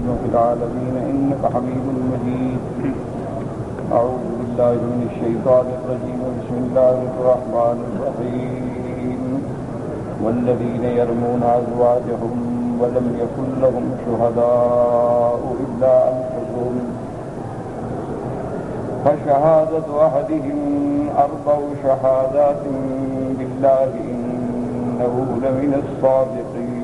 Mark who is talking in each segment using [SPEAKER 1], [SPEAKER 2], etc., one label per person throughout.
[SPEAKER 1] وفي العالمين إنك حميد مجيد. أعوذ بالله من الشيطان الرجيم. بسم الله الرحمن الرحيم. والذين يرمون أزواجهم ولم يكن لهم شهداء إلا أنفسهم فشهادة أحدهم 4 شهادات بالله إنه لمن الصادقين.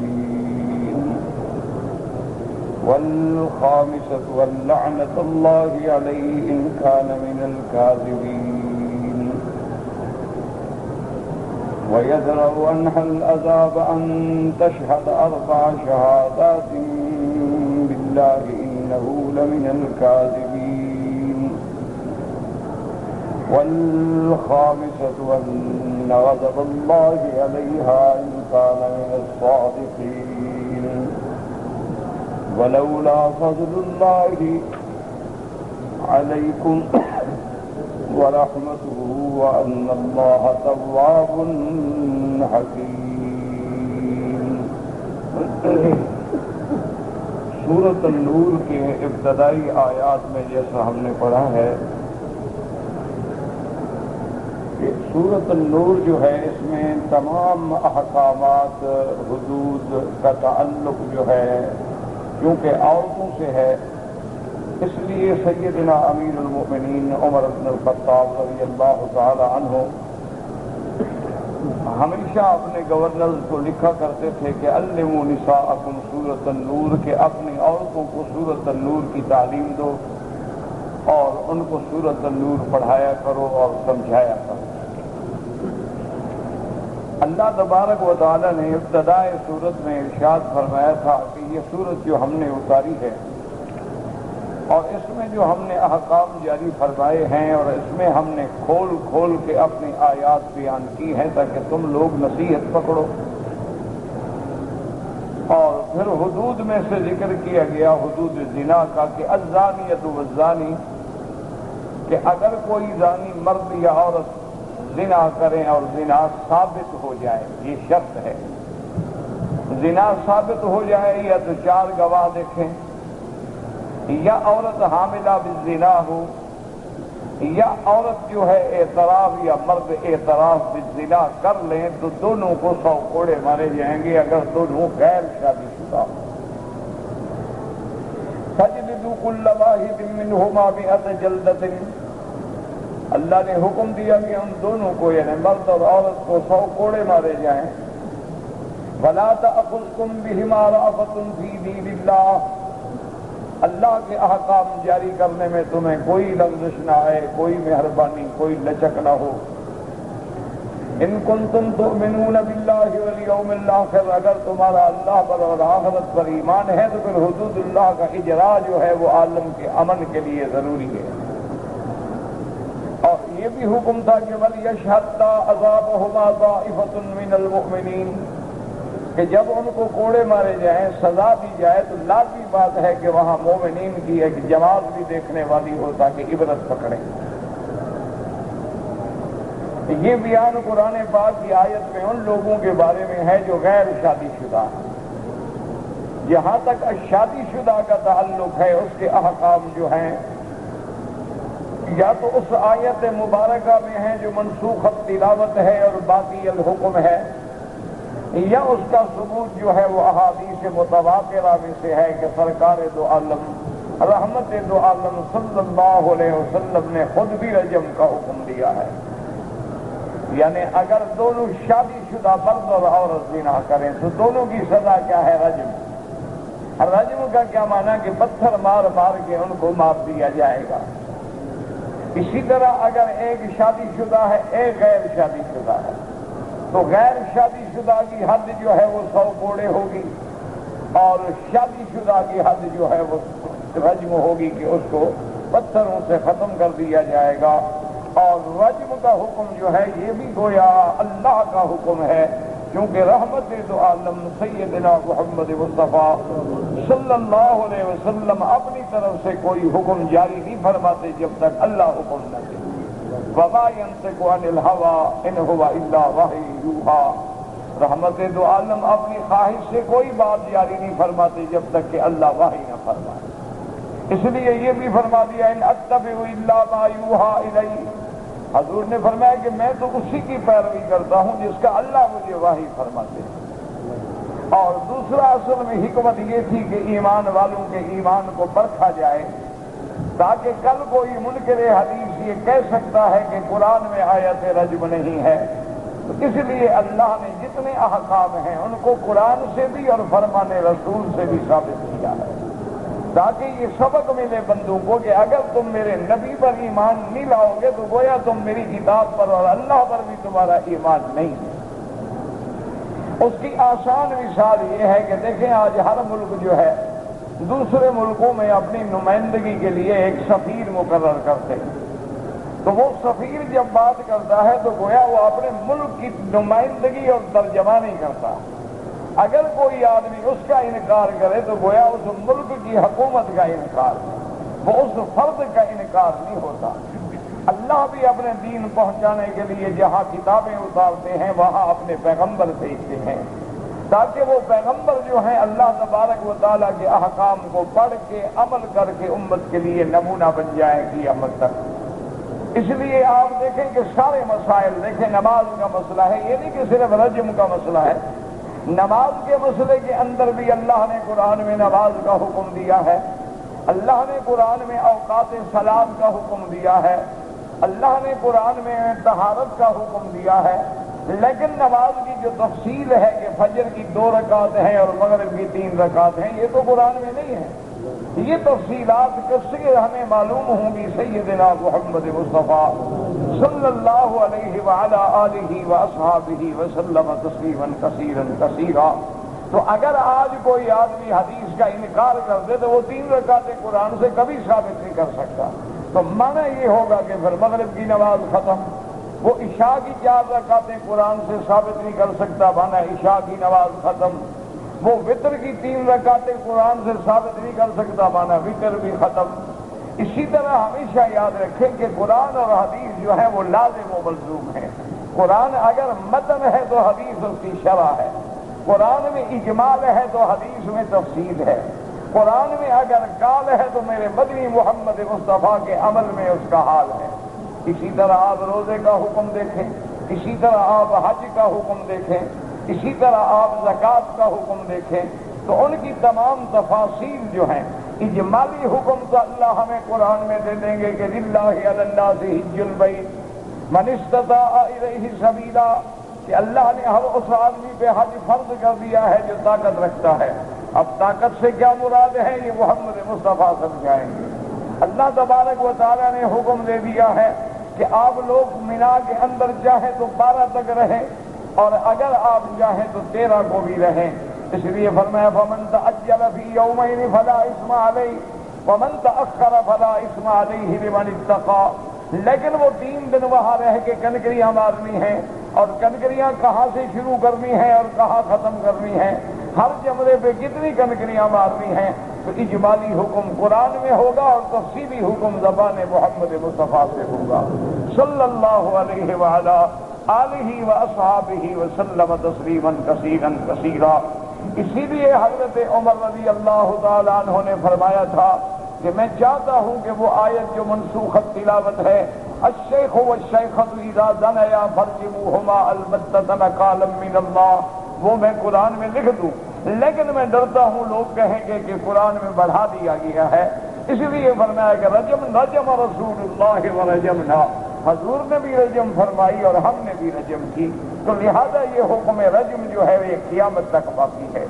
[SPEAKER 1] والخامسة واللعنة الله عليه إن كان من الكاذبين. ويدرأ عنها العذاب أن تشهد 4 شهادات بالله إنه لمن الكاذبين. والخامسة أن غضب الله عليها إن كان من الصادقين. ولولا فضل الله عليكم ورحمته وأن الله تواب حكيم. سورۃ النور کے ابتدائی آیات میں جیسا ہم نے پڑھا ہے کہ سورۃ النور جو ہے اس میں تمام احکامات حدود کا تعلق جو ہے کیونکہ عورتوں سے ہے، اس لیے سیدنا امیر المؤمنین عمر بن الخطاب رضی اللہ تعالی عنہ ہمیشہ اپنے گورنر کو لکھا کرتے تھے کہ علموا نساءکم سورۃ النور، کہ اپنی عورتوں کو سورۃ النور کی تعلیم دو اور ان کو سورۃ النور پڑھایا کرو اور سمجھایا کرو۔ اللہ تبارک و تعالی نے ابتدائے سورت میں ارشاد فرمایا تھا کہ یہ سورت جو ہم نے اتاری ہے اور اس میں جو ہم نے احکام جاری فرمائے ہیں اور اس میں ہم نے کھول کھول کے اپنی آیات بیان کی ہیں تاکہ تم لوگ نصیحت پکڑو۔ اور پھر حدود میں سے ذکر کیا گیا حدود زنا کا کہ الزانیۃ والزانی، کہ اگر کوئی زانی مرد یا عورت زنا کریں اور زنا ثابت ہو جائے، یہ شرط ہے، زنا ثابت ہو جائے یا تو 4 گواہ دیکھیں، یا عورت حاملہ بالزنا ہو، یا عورت جو ہے اعتراف یا مرد اعتراف بالزنا کر لیں تو دونوں کو 100 کوڑے مارے جائیں گے اگر دونوں غیر شادی شدہ ہوں۔ فَاجْلِدُوا كُلَّ وَاحِدٍ مِّنْهُمَا 100 جلدۃ، اللہ نے حکم دیا کہ ہم دونوں کو یعنی مرد اور عورت کو 100 کوڑے مارے جائیں۔ وَلَا تَأْخُذْكُمْ بِهِمَا رَأْفَةٌ فِي دِينِ اللَّهِ، اللہ کے احکام جاری کرنے میں تمہیں کوئی لغزش نہ آئے، کوئی مہربانی، کوئی لچک نہ ہو۔ ان کنتم تؤمنون باللہ والیوم الآخر، اگر تمہارا اللہ پر اور آخرت پر ایمان ہے تو پھر حدود اللہ کا اجرا جو ہے وہ عالم کے امن کے لیے ضروری ہے۔ اور یہ بھی حکم تھا کہ وَلْيَشْهَدْ عَذَابَهُمَا طَائِفَةٌ مِّنَ الْمُؤْمِنِينَ، کہ جب ان کو کوڑے مارے جائیں، سزا دی جائے تو لازمی بات ہے کہ وہاں مومنین کی ایک جماعت بھی دیکھنے والی ہو تاکہ عبرت پکڑیں۔ یہ بیان قرآن پاک کی آیت میں ان لوگوں کے بارے میں ہے جو غیر شادی شدہ ہیں۔ جہاں تک شادی شدہ کا تعلق ہے اس کے احکام جو ہیں یا تو اس آیت مبارکہ میں ہیں جو منسوخ تلاوت ہے اور باقی الحکم ہے، یا اس کا ثبوت جو ہے وہ احادیث متواترہ میں سے ہے کہ سرکار دو عالم رحمت دو عالم صلی اللہ علیہ وسلم نے خود بھی رجم کا حکم دیا ہے۔ یعنی اگر دونوں شادی شدہ مرد اور عورت زنا کریں تو دونوں کی سزا کیا ہے؟ رجم۔ رجم کا کیا معنی کہ پتھر مار مار کے ان کو مار دیا جائے گا۔ اسی طرح اگر ایک شادی شدہ ہے ایک غیر شادی شدہ ہے تو غیر شادی شدہ کی حد جو ہے وہ 100 کوڑے ہوگی اور شادی شدہ کی حد جو ہے وہ رجم ہوگی کہ اس کو پتھروں سے ختم کر دیا جائے گا۔ اور رجم کا حکم جو ہے یہ بھی گویا اللہ کا حکم ہے، کیونکہ رحمت دو عالم سیدنا محمد مصطفیٰ صلی اللہ علیہ وسلم اپنی طرف سے کوئی حکم جاری نہیں فرماتے جب تک اللہ حکم نہ دے۔ وَمَا يَنطِقُ عَنِ الْهَوَىٰ إِنْ هُوَ إِلَّا وَحْيٌ يُوحَىٰ، رحمت دو عالم اپنی خواہش سے کوئی بات جاری نہیں فرماتے جب تک کہ اللہ وحی نہ فرمائے۔ اس لیے یہ بھی فرما دیا ان اتبع الا ما یوحی الی، حضور نے فرمایا کہ میں تو اسی کی پیروی کرتا ہوں جس کا اللہ مجھے وحی فرماتے ہیں۔ اور دوسرا اصل میں حکمت یہ تھی کہ ایمان والوں کے ایمان کو پرکھا جائے، تاکہ کل کوئی منکر حدیث یہ کہہ سکتا ہے کہ قرآن میں آیت رجم نہیں ہے۔ تو اس لیے اللہ نے جتنے احکام ہیں ان کو قرآن سے بھی اور فرمان رسول سے بھی ثابت کیا ہے، تاکہ یہ سبق ملے بندوں کو کہ اگر تم میرے نبی پر ایمان نہیں لاؤ گے تو گویا تم میری کتاب پر اور اللہ پر بھی تمہارا ایمان نہیں ہے۔ اس کی آسان مثال یہ ہے کہ دیکھیں آج ہر ملک جو ہے دوسرے ملکوں میں اپنی نمائندگی کے لیے ایک سفیر مقرر کرتے ہیں، تو وہ سفیر جب بات کرتا ہے تو گویا وہ اپنے ملک کی نمائندگی اور ترجمانی کرتا ہے۔ اگر کوئی آدمی اس کا انکار کرے تو گویا اس ملک کی حکومت کا انکار ہے، وہ اس فرد کا انکار نہیں ہوتا۔ اللہ بھی اپنے دین پہنچانے کے لیے جہاں کتابیں اتارتے ہیں وہاں اپنے پیغمبر بھیجتے ہیں، تاکہ وہ پیغمبر جو ہیں اللہ تبارک و تعالیٰ کے احکام کو پڑھ کے عمل کر کے امت کے لیے نمونہ بن جائیں قیامت تک۔ اس لیے آپ دیکھیں کہ سارے مسائل دیکھیں، نماز کا مسئلہ ہے، یہ نہیں کہ صرف رجم کا مسئلہ ہے، نماز کے مسئلے کے اندر بھی اللہ نے قرآن میں نماز کا حکم دیا ہے، اللہ نے قرآن میں اوقات صلاۃ کا حکم دیا ہے، اللہ نے قرآن میں طہارت کا حکم دیا ہے، لیکن نماز کی جو تفصیل ہے کہ فجر کی 2 رکعت ہیں اور مغرب کی 3 رکعت ہیں، یہ تو قرآن میں نہیں ہے۔ یہ تفصیلات کثیر ہمیں معلوم ہوں گی سیدنا محمد مصطفیٰ صلی اللہ علیہ وعلی آلہ واصحابہ وسلم تسلیما کثیرا کثیرا۔ تو اگر آج کوئی آدمی حدیث کا انکار کر دے تو وہ 3 رکعتیں قرآن سے کبھی ثابت نہیں کر سکتا، تو معنی یہ ہوگا کہ پھر مغرب کی نماز ختم۔ وہ عشاء کی 4 رکعتیں قرآن سے ثابت نہیں کر سکتا، معنی عشاء کی نماز ختم۔ وہ وتر کی 3 رکعتیں قرآن سے ثابت نہیں کر سکتا، معنی وتر بھی ختم۔ اسی طرح ہمیشہ یاد رکھیں کہ قرآن اور حدیث جو ہے وہ لازم و ملزوم ہے۔ قرآن اگر متن ہے تو حدیث اس کی شرح ہے، قرآن میں اجمال ہے تو حدیث میں تفصیل ہے، قرآن میں اگر قال ہے تو میرے مدنی محمد مصطفیٰ کے عمل میں اس کا حال ہے۔ اسی طرح آپ روزے کا حکم دیکھیں، اسی طرح آپ حج کا حکم دیکھیں، اسی طرح آپ زکوٰۃ کا حکم دیکھیں، تو ان کی تمام تفاصیل جو ہیں، اجمالی حکم تو اللہ ہمیں قرآن میں دے دیں گے کہ للہ علی الناس حج البیت من استطاع الیہ سبیلا، کہ اللہ نے ہر اس آدمی پہ حج فرض کر دیا ہے جو طاقت رکھتا ہے۔ اب طاقت سے کیا مراد ہے یہ محمد مصطفیٰ سمجھائیں گے۔ اللہ تبارک و تعالیٰ نے حکم دے دیا ہے کہ آپ لوگ مینا کے اندر چاہیں تو 12 تک رہیں اور اگر آپ چاہیں تو 13 کو بھی رہیں، اس لیے فرمایا فمن تعجل فی یومین فلا اثم علیہ ومن تأخر فلا اثم علیہ لمن اتقی۔ لیکن وہ 3 دن وہاں رہ کے کنکریاں مارنی ہیں، اور کنکریاں کہاں سے شروع کرنی ہیں اور کہاں ختم کرنی ہیں، ہر جمرے پہ کتنی کنکریاں مارنی ہیں، تو اجمالی حکم قرآن میں ہوگا اور تفصیلی حکم زبان محمد مصطفیٰ سے ہوگا صلی اللہ علیہ وعلی آلہ واصحابہ وسلم تسلیما کثیرا کثیرا۔ اسی لیے حضرت عمر رضی اللہ تعالیٰ عنہ نے فرمایا تھا کہ میں چاہتا ہوں کہ وہ آیت جو منسوخت تلاوت ہے الشیخ والشیخۃ اذا زنیا فرجموہما البتۃ نکالا من اللہ، وہ میں قرآن میں لکھ دوں، لیکن میں ڈرتا ہوں لوگ کہیں گے کہ قرآن میں بڑھا دیا گیا ہے، اس لیے فرمایا کہ رجم رسول اللہ ورجمنا، حضور نے بھی رجم فرمائی اور ہم نے بھی رجم کی، تو لہذا یہ حکم رجم جو ہے یہ قیامت تک باقی ہے۔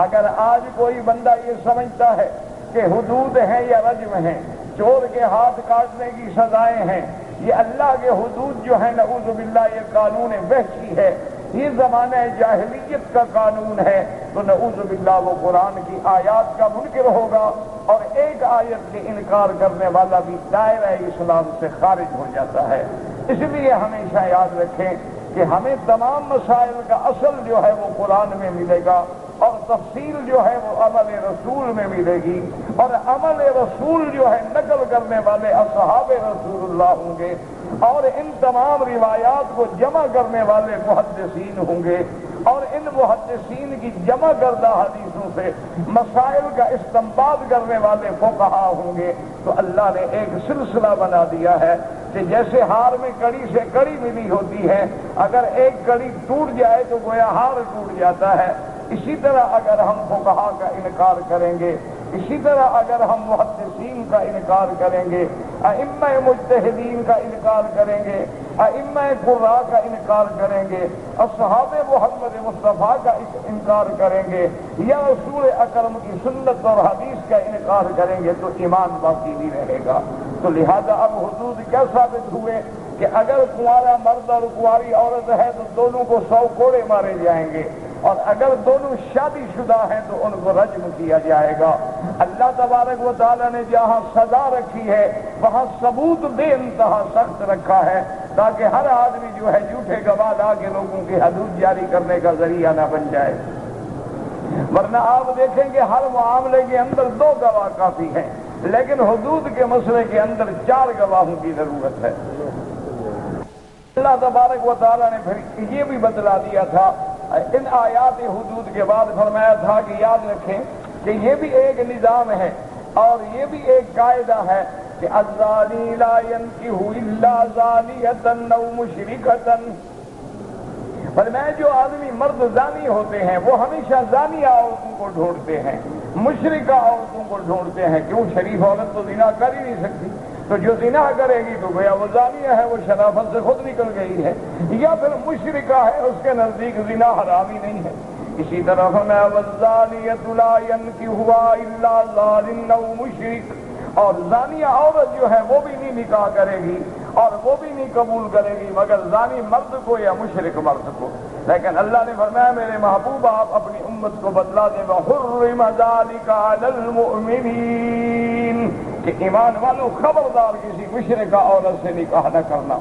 [SPEAKER 1] اگر آج کوئی بندہ یہ سمجھتا ہے کہ حدود ہیں یا رجم ہیں، چور کے ہاتھ کاٹنے کی سزائیں ہیں، یہ اللہ کے حدود جو ہیں نعوذ باللہ یہ قانون وحشی ہے، یہ زمانہ جاہلیت کا قانون ہے، تو نعوذ باللہ وہ قرآن کی آیات کا منکر ہوگا، اور ایک آیت کے انکار کرنے والا بھی دائرہ اسلام سے خارج ہو جاتا ہے۔ اس لیے ہمیشہ یاد رکھیں کہ ہمیں تمام مسائل کا اصل جو ہے وہ قرآن میں ملے گا، اور تفصیل جو ہے وہ عمل رسول میں ملے گی، اور عمل رسول جو ہے نقل کرنے والے اصحاب رسول اللہ ہوں گے، اور ان تمام روایات کو جمع کرنے والے محدثین ہوں گے، اور ان محدثین کی جمع کردہ حدیثوں سے مسائل کا استنباط کرنے والے فقہا ہوں گے، تو اللہ نے ایک سلسلہ بنا دیا ہے کہ جیسے ہار میں کڑی سے کڑی ملی ہوتی ہے، اگر ایک کڑی ٹوٹ جائے تو گویا ہار ٹوٹ جاتا ہے، اسی طرح اگر ہم فقہا کا انکار کریں گے، اسی طرح اگر ہم محدثین کا انکار کریں گے، ائمہ مجتہدین کا انکار کریں گے، ائمہ قراء کا انکار کریں گے، اصحاب محمد مصطفیٰ کا انکار کریں گے، یا رسول اکرم کی سنت اور حدیث کا انکار کریں گے تو ایمان باقی نہیں رہے گا۔ تو لہذا اب حدود کیا ثابت ہوئے کہ اگر کنوارا مرد اور کنواری عورت ہے تو دونوں کو 100 کوڑے مارے جائیں گے، اور اگر دونوں شادی شدہ ہیں تو ان کو رجم کیا جائے گا۔ اللہ تبارک و تعالیٰ نے جہاں سزا رکھی ہے وہاں ثبوت بے انتہا سخت رکھا ہے، تاکہ ہر آدمی جو ہے جھوٹے گواہ لا کے لوگوں کی حدود جاری کرنے کا ذریعہ نہ بن جائے۔ ورنہ آپ دیکھیں گے ہر معاملے کے اندر 2 گواہ کافی ہیں، لیکن حدود کے مسئلے کے اندر 4 گواہوں کی ضرورت ہے۔ اللہ تبارک و تعالیٰ نے پھر یہ بھی بتلا دیا تھا ان آیات حدود کے بعد، فرمایا تھا کہ یاد رکھیں کہ یہ بھی ایک نظام ہے اور یہ بھی ایک قاعدہ ہے کہ الزانی لا ينکح الا زانیۃ او مشرکۃ۔ فرمایا جو آدمی مرد زانی ہوتے ہیں وہ ہمیشہ زانیہ عورتوں کو ڈھونڈتے ہیں، مشرکہ عورتوں کو ڈھونڈتے ہیں، کیوں؟ شریف عورت تو زنا کر ہی نہیں سکتی، تو جو زنا کرے گی تو گویا وہ زانیہ ہے، وہ شرافت سے خود نکل گئی ہے، یا پھر مشرکہ ہے، اس کے نزدیک زنا حرام ہی نہیں ہے۔ اسی طرح فرمایا والزانیۃ لا ينکحها الا زان او مشرک، اور زانیہ عورت جو ہے وہ بھی نہیں نکاح کرے گی اور وہ بھی نہیں قبول کرے گی مگر زانی مرد کو یا مشرک مرد کو۔ لیکن اللہ نے فرمایا میرے محبوب آپ اپنی امت کو بتلا دیں وحرم ذلک علی المؤمنین، کہ ایمان والوں خبردار کسی مشرکہ عورت سے نکاح نہ کرنا،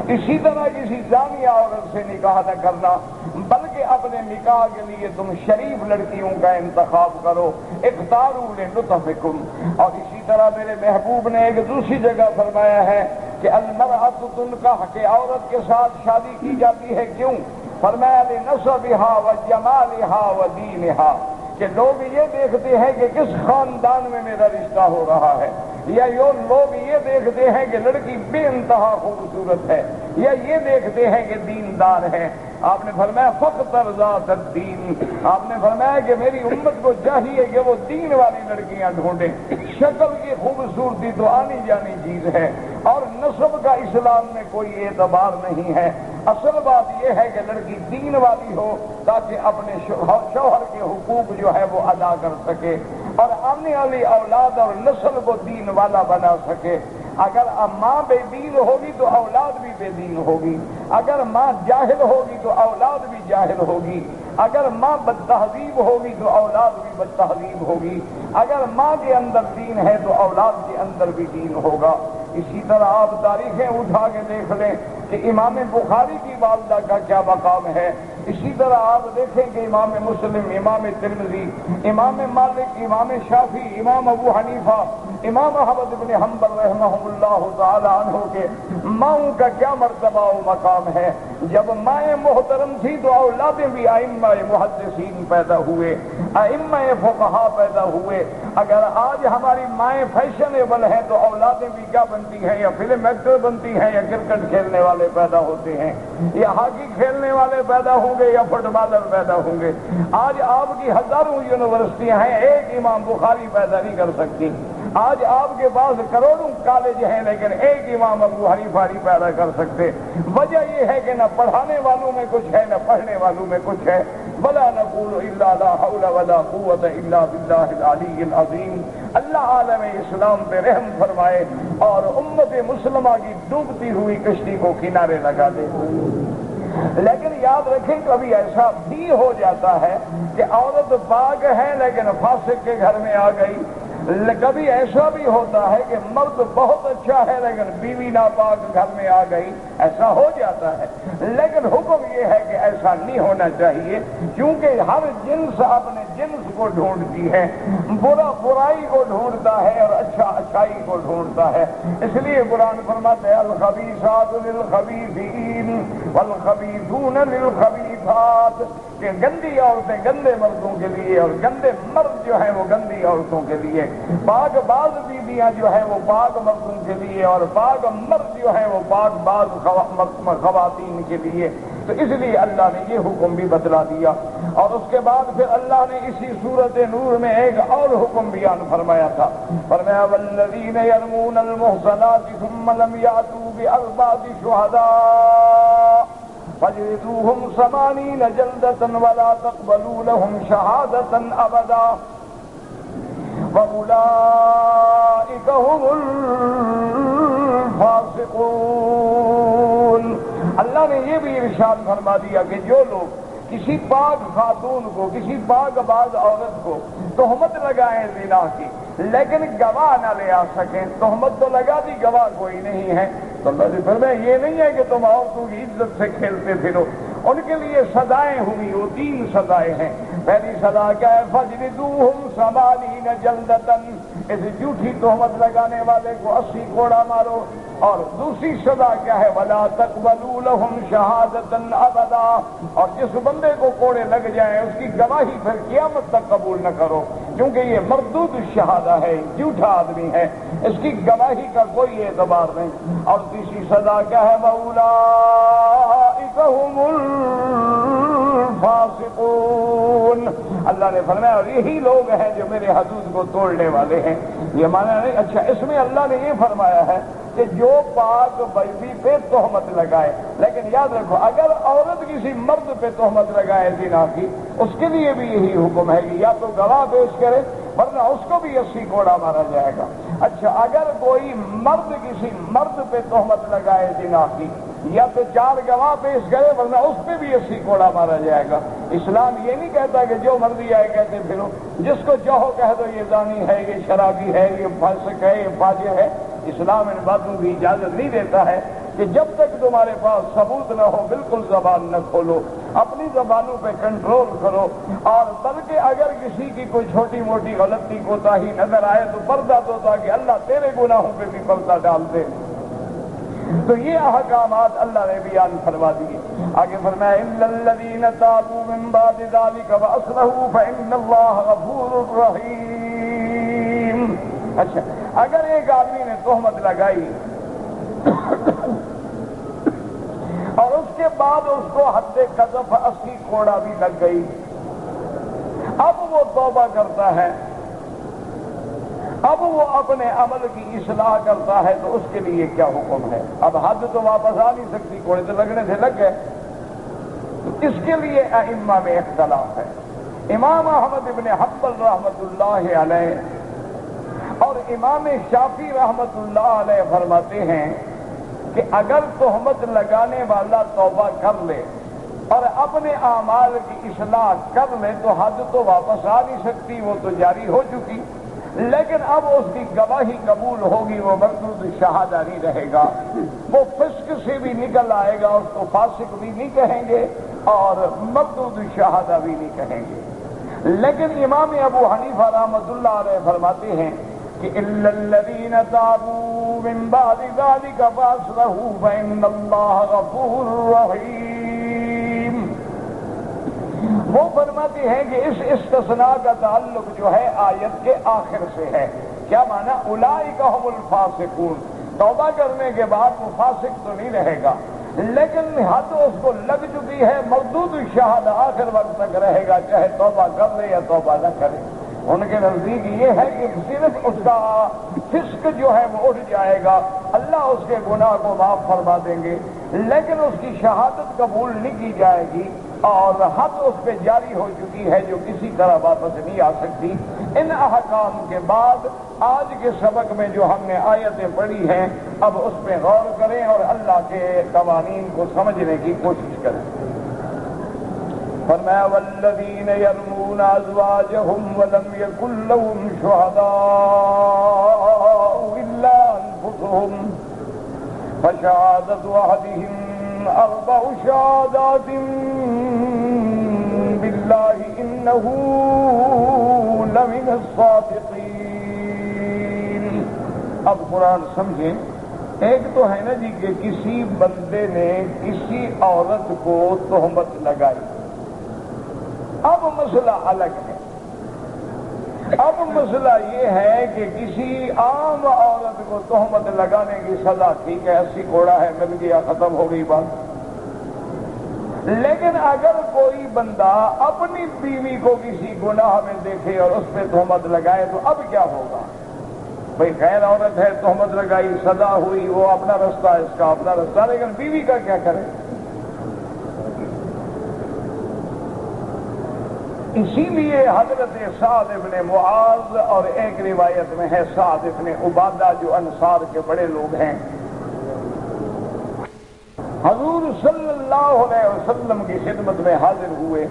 [SPEAKER 1] اسی طرح کسی زانیہ عورت سے نکاح نہ کرنا، بلکہ اپنے نکاح کے لیے تم شریف لڑکیوں کا انتخاب کرو، اختاروا لنطفکم۔ اور اسی طرح میرے محبوب نے ایک دوسری جگہ فرمایا ہے کہ المرأۃ تنکح، کہ عورت کے ساتھ شادی کی جاتی ہے کیوں؟ فرمایا لنسبھا وجمالھا ودینھا، کہ لوگ یہ دیکھتے ہیں کہ کس خاندان میں میرا رشتہ ہو رہا ہے، یا لوگ یہ دیکھتے ہیں کہ لڑکی بے انتہا خوبصورت ہے، یا یہ دیکھتے ہیں کہ دیندار ہے۔ آپ نے فرمایا فاختر ذات الدین، آپ نے فرمایا کہ میری امت کو چاہیے کہ وہ دین والی لڑکیاں ڈھونڈیں۔ شکل کی خوبصورتی تو آنی جانی چیز ہے اور نسب کا اسلام میں کوئی اعتبار نہیں ہے، اصل بات یہ ہے کہ لڑکی دین والی ہو تاکہ اپنے شوہر کے حقوق جو ہے وہ ادا کر سکے اور آنے والی اولاد اور نسل کو دین والا بنا سکے۔ اگر ماں بے دین ہوگی تو اولاد بھی بے دین ہوگی، اگر ماں جاہل ہوگی تو اولاد بھی جاہل ہوگی، اگر ماں بد تہذیب ہوگی تو اولاد بھی بد تہذیب ہوگی، اگر ماں کے اندر دین ہے تو اولاد کے اندر بھی دین ہوگا۔ اسی طرح آپ تاریخیں اٹھا کے دیکھ لیں کہ امام بخاری کی والدہ کا کیا مقام ہے، اسی طرح آپ دیکھیں کہ امام مسلم، امام ترمذی، امام مالک، امام شافعی، امام ابو حنیفہ، امام احمد بن حنبل رحمہ اللہ تعالی عنہ کے ماؤں کا کیا مرتبہ و مقام ہے۔ جب مائیں محترم تھی تو اولادیں بھی ائمہ محدثین پیدا ہوئے، ائمہ فقہا پیدا ہوئے۔ اگر آج ہماری مائیں فیشنیبل ہیں تو اولادیں بھی کیا بنتی ہیں، یا فلم ایکٹر بنتی ہیں، یا کرکٹ کھیلنے والے پیدا ہوتے ہیں، یا ہاکی کھیلنے والے پیدا ہوں گے، یا فٹ بالر پیدا ہوں گے۔ آج آپ کی ہزاروں یونیورسٹیاں ہیں، ایک امام بخاری پیدا نہیں کر سکتی۔ آج آپ کے پاس کروڑوں کالج ہیں لیکن ایک امام ابو حنیفہ نہیں پیدا کر سکتے۔ وجہ یہ ہے کہ نہ پڑھانے والوں میں کچھ ہے نہ پڑھنے والوں میں کچھ ہے۔ ولا نقول الا لا حول ولا قوت الا باللہ العلی العظیم۔ اللہ عالم اسلام پہ رحم فرمائے اور امت مسلمہ کی ڈوبتی ہوئی کشتی کو کنارے لگا دے۔ لیکن یاد رکھیں کبھی ایسا بھی ہو جاتا ہے کہ عورت پاک ہے لیکن فاسق کے گھر میں آ گئی، کبھی ایسا بھی ہوتا ہے کہ مرد بہت اچھا ہے لیکن بیوی ناپاک گھر میں آ گئی۔ ایسا ہو جاتا ہے، لیکن حکم یہ ہے کہ ایسا نہیں ہونا چاہیے، کیونکہ ہر جنس اپنے جنس کو ڈھونڈتی ہے، برا برائی کو ڈھونڈتا ہے اور اچھا اچھائی کو ڈھونڈتا ہے۔ اس لیے قرآن فرماتا ہے الخبیثات للخبیثین والخبیثون للخبیثات، کہ گندی عورتیں گندے مردوں کے لیے اور گندے مرد جو ہیں وہ گندی عورتوں کے لیے، پاک باز بیویاں جو ہیں وہ پاک مردوں کے لیے اور پاک مرد جو ہیں وہ پاک باز خواتین کے لیے۔ تو اس لیے اللہ نے یہ حکم بھی بتلا دیا، اور اس کے بعد پھر اللہ نے اسی سورۃ نور میں ایک اور حکم بیان فرمایا تھا، فرمایا والذین یرمون المحصنات ثم لم یأتوا بأربعة شہداء فاجلدوهم 80 جلدة ولا تقبلوا لهم شہادة ابدا وأولئك هم الفاسقون۔ اللہ نے یہ بھی ارشاد فرما دیا کہ جو لوگ کسی پاک خاتون کو، کسی پاک باز عورت کو تہمت لگائیں زنا کی، لیکن گواہ نہ لے آ سکیں، تہمت تو لگا دی گواہ کوئی نہیں ہے، تو اللہ نے فرمایا یہ نہیں ہے کہ تم عورتوں کی عزت سے کھیلتے پھرو، ان کے لیے سزائیں ہوئی، وہ 3 سزائیں ہیں۔ پہلی سزا کیا ہے؟ فَاجْلِدُوهُمْ 80 جلدة، اس جھوٹی تہمت لگانے والے کو 80 کوڑا مارو، اور دوسری سزا کیا ہے؟ وَلَا تَقْبَلُوا لَهُمْ شَهَادَةً أَبَدًا، اور جس بندے کو کوڑے لگ جائیں اس کی گواہی پھر قیامت تک قبول نہ کرو، کیونکہ یہ مردود الشہادہ ہے، جھوٹا آدمی ہے، اس کی گواہی کا کوئی اعتبار نہیں۔ اور تیسری سزا کیا ہے؟ وَأُولَئِكَ هُمُ الفاسقون، اللہ نے فرمایا اور یہی لوگ ہیں جو میرے حدود کو توڑنے والے ہیں۔ یہ مانا نہیں، اچھا اس میں اللہ نے یہ فرمایا ہے کہ جو پاک بیوی پہ تہمت لگائے، لیکن یاد رکھو اگر عورت کسی مرد پہ تہمت لگائے زنا کی، اس کے لیے بھی یہی حکم ہے کہ یا تو گواہ پیش کرے ورنہ اس کو بھی 80 کوڑا مارا جائے گا۔ اچھا اگر کوئی مرد کسی مرد پہ تہمت لگائے زنا کی، یا تو 4 گواہ پیش کرے ورنہ اس پہ بھی 80 کوڑا مارا جائے گا۔ اسلام یہ نہیں کہتا کہ جو مرضی آئے کہتے پھرو، جس کو چاہو کہہ دو یہ زانی ہے، یہ شرابی ہے، یہ فاسق ہے، یہ فاجر ہے۔ اسلام ان باتوں کی اجازت نہیں دیتا ہے کہ جب تک تمہارے پاس ثبوت نہ ہو بالکل زبان نہ کھولو، اپنی زبانوں پہ کنٹرول کرو، اور بلکہ اگر کسی کی کوئی چھوٹی موٹی غلطی کوتاہی نظر آئے تو پردہ دو تاکہ اللہ تیرے گناہوں پہ بھی پردہ ڈال دے۔ تو یہ احکامات اللہ نے بیان فرما دیے۔ آگے فرمایا الا الذین تابوا من بعد ذلک واصلحوا فان اللہ غفور رحیم۔ اچھا اگر ایک آدمی نے تہمت لگائی اور اس کے بعد اس کو حد قذف 80 کوڑا بھی لگ گئی، اب وہ توبہ کرتا ہے، اب وہ اپنے عمل کی اصلاح کرتا ہے، تو اس کے لیے کیا حکم ہے؟ اب حد تو واپس آ نہیں سکتی، کوڑے تو لگنے سے لگ گئے، تو اس کے لیے ائمہ میں اختلاف ہے۔ امام احمد ابن حنبل رحمۃ اللہ علیہ اور امام شافعی رحمۃ اللہ علیہ فرماتے ہیں کہ اگر تہمت لگانے والا توبہ کر لے اور اپنے اعمال کی اصلاح کر لے تو حد تو واپس آ نہیں سکتی، وہ تو جاری ہو چکی، لیکن اب اس کی گواہی قبول ہوگی، وہ مردود شہادہ نہیں رہے گا، وہ فسق سے بھی نکل آئے گا، اس کو فاسق بھی نہیں کہیں گے اور مردود شہادہ بھی نہیں کہیں گے۔ لیکن امام ابو حنیفہ رحمۃ اللہ علیہ فرماتے ہیں کہ الا الذین تابوا من بعد ذلک فاصلحوا فان اللہ غفور رحیم۔ وہ فرماتے ہیں کہ اس استثناء کا تعلق جو ہے آیت کے آخر سے ہے۔ کیا مانا؟ اولئک هم الفاسقون، توبہ کرنے کے بعد وہ فاسق تو نہیں رہے گا، لیکن حد اس کو لگ چکی ہے، مردود الشہادہ آخر وقت تک رہے گا، چاہے توبہ کر لے یا توبہ نہ کرے۔ ان کے نزدیک یہ ہے کہ صرف اس کا فسق جو ہے وہ اٹھ جائے گا، اللہ اس کے گناہ کو معاف فرما دیں گے، لیکن اس کی شہادت قبول نہیں کی جائے گی، اور حد اس پہ جاری ہو چکی ہے جو کسی طرح واپس نہیں آ سکتی۔ ان احکام کے بعد آج کے سبق میں جو ہم نے آیتیں پڑھی ہیں اب اس پہ غور کریں اور اللہ کے قوانین کو سمجھنے کی کوشش کریں۔ فرمایا والذین یرمون ازواجہم ولم یکن لہم شہداء الا انفسہم فشهادة أحدهم 4 شهادات بالله إنه لمن الصادقين۔ اب قرآن سمجھیں، ایک تو ہے نا جی کہ کسی بندے نے کسی عورت کو تہمت لگائی، اب مسئلہ الگ ہے۔ اب مسئلہ یہ ہے کہ کسی عام عورت کو تہمت لگانے کی سزا ٹھیک ہے، 80 کوڑا ہے، مل گیا، ختم ہو گئی بات۔ لیکن اگر کوئی بندہ اپنی بیوی کو کسی گناہ میں دیکھے اور اس پہ تہمت لگائے تو اب کیا ہوگا؟ بھئی غیر عورت ہے، تہمت لگائی، سزا ہوئی، وہ اپنا رستہ، اس کا اپنا رستہ، لیکن بیوی کا کیا کرے؟ اسی لیے حضرت سعد ابن معاذ اور ایک روایت میں ہے سعد ابن عبادہ جو انصار کے بڑے لوگ ہیں، حضور صلی اللہ علیہ وسلم کی خدمت میں حاضر ہوئے۔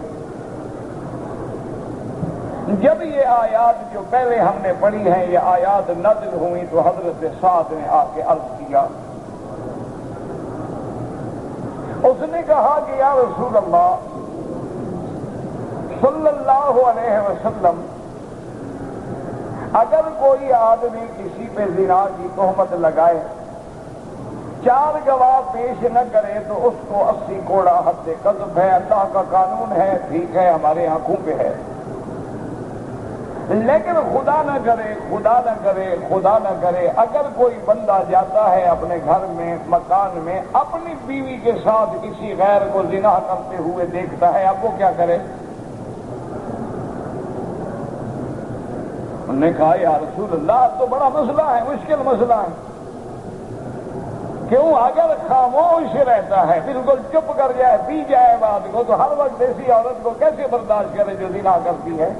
[SPEAKER 1] جب یہ آیات جو پہلے ہم نے پڑھی ہیں یہ آیات نازل ہوئی تو حضرت سعد نے آ کے عرض کیا، اس نے کہا کہ یا رسول اللہ صلی اللہ علیہ وسلم، اگر کوئی آدمی کسی پہ زنا کی تہمت لگائے، 4 گواہ پیش نہ کرے تو اس کو 80 کوڑا حد قذف ہے، اللہ کا قانون ہے، ٹھیک ہے، ہمارے آنکھوں پہ ہے۔ لیکن خدا نہ کرے، خدا نہ کرے، خدا نہ کرے، اگر کوئی بندہ جاتا ہے اپنے گھر میں، مکان میں، اپنی بیوی کے ساتھ کسی غیر کو زنا کرتے ہوئے دیکھتا ہے، اب وہ کیا کرے؟ انہوں نے کہا یا رسول اللہ تو بڑا مسئلہ ہے، مشکل مسئلہ ہے۔ کیوں؟ اگر خاموش رہتا ہے، بالکل چپ کر جائے، پی جائے بات کو، تو ہر وقت ایسی عورت کو کیسے برداشت کرے جو زنا کرتی ہے؟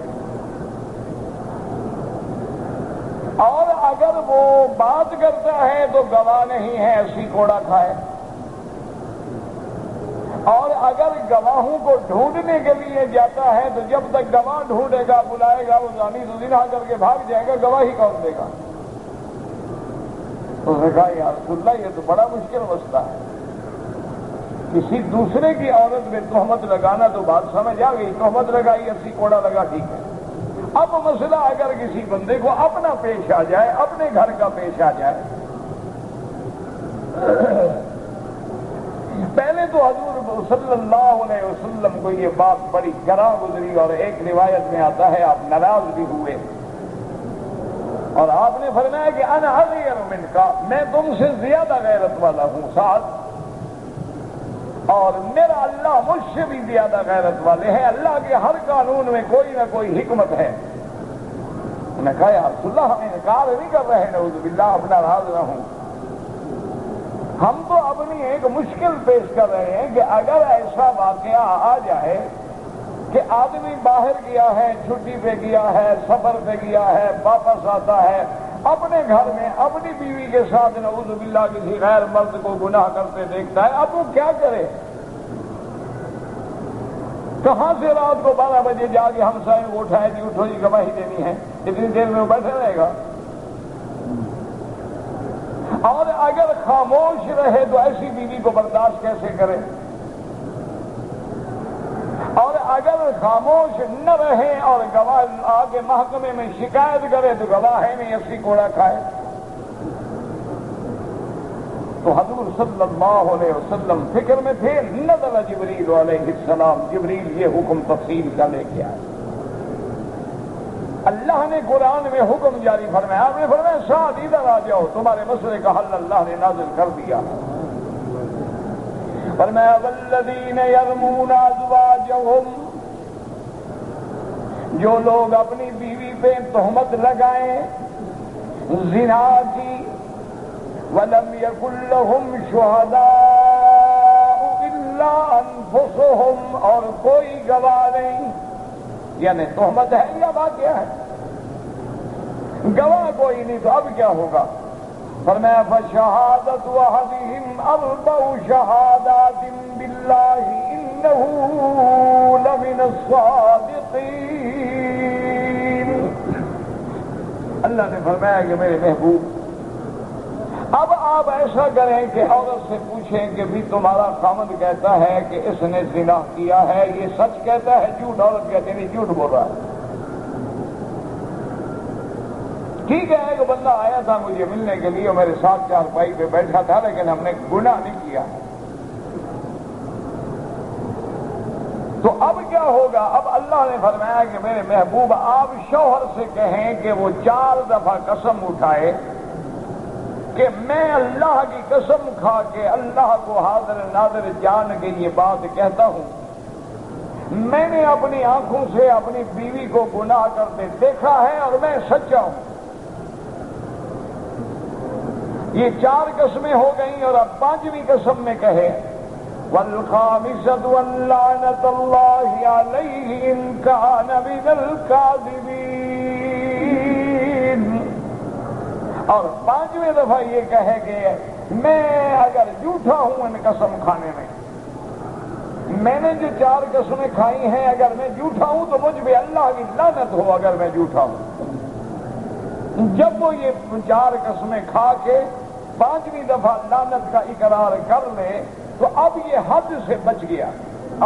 [SPEAKER 1] اور اگر وہ بات کرتا ہے تو گواہ نہیں ہے، 80 کوڑا کھائے۔ اور اگر گواہوں کو ڈھونڈنے کے لیے جاتا ہے تو جب تک گواہ ڈھونڈے گا، بلائے گا، وہ زانی تو زنا کر کے بھاگ جائے گا، گواہی کون دے گا؟ تو نے کہا یا رسول اللہ یہ تو بڑا مشکل مسئلہ ہے، کسی دوسرے کی عورت میں تہمت لگانا تو بات سمجھ آ گئی، تہمت لگائی، 80 کوڑا لگا، ٹھیک ہے۔ اب مسئلہ اگر کسی بندے کو اپنا پیش آ جائے، اپنے گھر کا پیش آ جائے، پہلے تو حضور صلی اللہ علیہ وسلم کو یہ بات بڑی گراں گزری، اور ایک روایت میں آتا ہے آپ ناراض بھی ہوئے، اور آپ نے فرمایا کہ انا اغیر منکا، میں تم سے زیادہ غیرت والا ہوں سعد، اور میرا اللہ مجھ سے بھی زیادہ غیرت والے ہیں، اللہ کے ہر قانون میں کوئی نہ کوئی حکمت ہے۔ میں نے کہا یا رسول اللہ ہم انکار نہیں کر رہے، نعوذ باللہ، اپنا راز نہ ہوں، ہم تو اپنی ایک مشکل پیش کر رہے ہیں کہ اگر ایسا واقعہ آ جائے کہ آدمی باہر گیا ہے، چھٹی پہ گیا ہے، سفر پہ گیا ہے، واپس آتا ہے، اپنے گھر میں اپنی بیوی کے ساتھ نعوذ باللہ کسی غیر مرد کو گناہ کرتے دیکھتا ہے، اب وہ کیا کرے؟ کہاں سے رات کو 12 بجے جا کے ہمسائے کو اٹھائے جی اٹھو جی گواہی دینی ہے؟ اتنی دیر میں وہ بیٹھا رہے گا؟ اور اگر خاموش رہے تو ایسی بیوی کو برداشت کیسے کرے؟ اور اگر خاموش نہ رہے اور گواہ آگے محکمے میں شکایت کرے تو گواہ ہے نہیں، 80 کوڑا کھائے۔ تو حضور صلی اللہ علیہ وسلم فکر میں تھے، نزل جبریل علیہ السلام، جبریل یہ حکم تفصیل کا لے کے آئے، اللہ نے قرآن میں حکم جاری فرمایا، آپ نے فرمایا سعد ادھر آ جاؤ، تمہارے مسئلے کا حل اللہ نے نازل کر دیا۔ فرمایا والذین یرمون ازواجہم، جو لوگ اپنی بیوی پہ تہمت لگائیں زنا کی، ولم یکن لہم شہداء الا انفسہم، اور کوئی گواہ نہیں، یعنی تہمت ہے یا واقعہ ہے، گواہ کوئی نہیں، تو اب کیا ہوگا؟ فرمایا فشہادت احدہم 4 شہادات باللہ انہ لمن الصادقین۔ اللہ نے فرمایا کہ میرے محبوب اب آپ اب ایسا کریں کہ عورت سے پوچھیں کہ بھی تمہارا خامد کہتا ہے کہ اس نے زنا کیا ہے، یہ سچ کہتا ہے جھوٹ؟ عورت کہتی نہیں، جھوٹ بول رہا ہے۔ ٹھیک ہے، ایک بندہ آیا تھا مجھے ملنے کے لیے، میرے ساتھ چارپائی پہ بیٹھا تھا، لیکن ہم نے گناہ نہیں کیا۔ تو اب کیا ہوگا؟ اب اللہ نے فرمایا کہ میرے محبوب آپ شوہر سے کہیں کہ وہ 4 دفعہ قسم اٹھائے کہ میں اللہ کی قسم کھا کے اللہ کو حاضر ناظر جان کے یہ بات کہتا ہوں، میں نے اپنی آنکھوں سے اپنی بیوی کو گناہ کرتے دیکھا ہے اور میں سچا ہوں۔ یہ 4 قسمیں ہو گئیں اور اب 5ویں قسم میں کہے وَالْخَامِسَةُ أَنْ لَعْنَةَ اللَّهِ عَلَيْهِ إِنْ كَانَ مِنَ الْكَاذِبِينَ، اور 5ویں دفعہ یہ کہے کہ میں اگر جھوٹا ہوں ان قسم کھانے میں، میں نے جو 4 قسمیں کھائی ہیں اگر میں جھوٹا ہوں تو مجھ پہ اللہ کی لعنت ہو اگر میں جھوٹا ہوں۔ جب وہ یہ 4 قسمیں کھا کے 5ویں دفعہ لعنت کا اقرار کر لے تو اب یہ حد سے بچ گیا،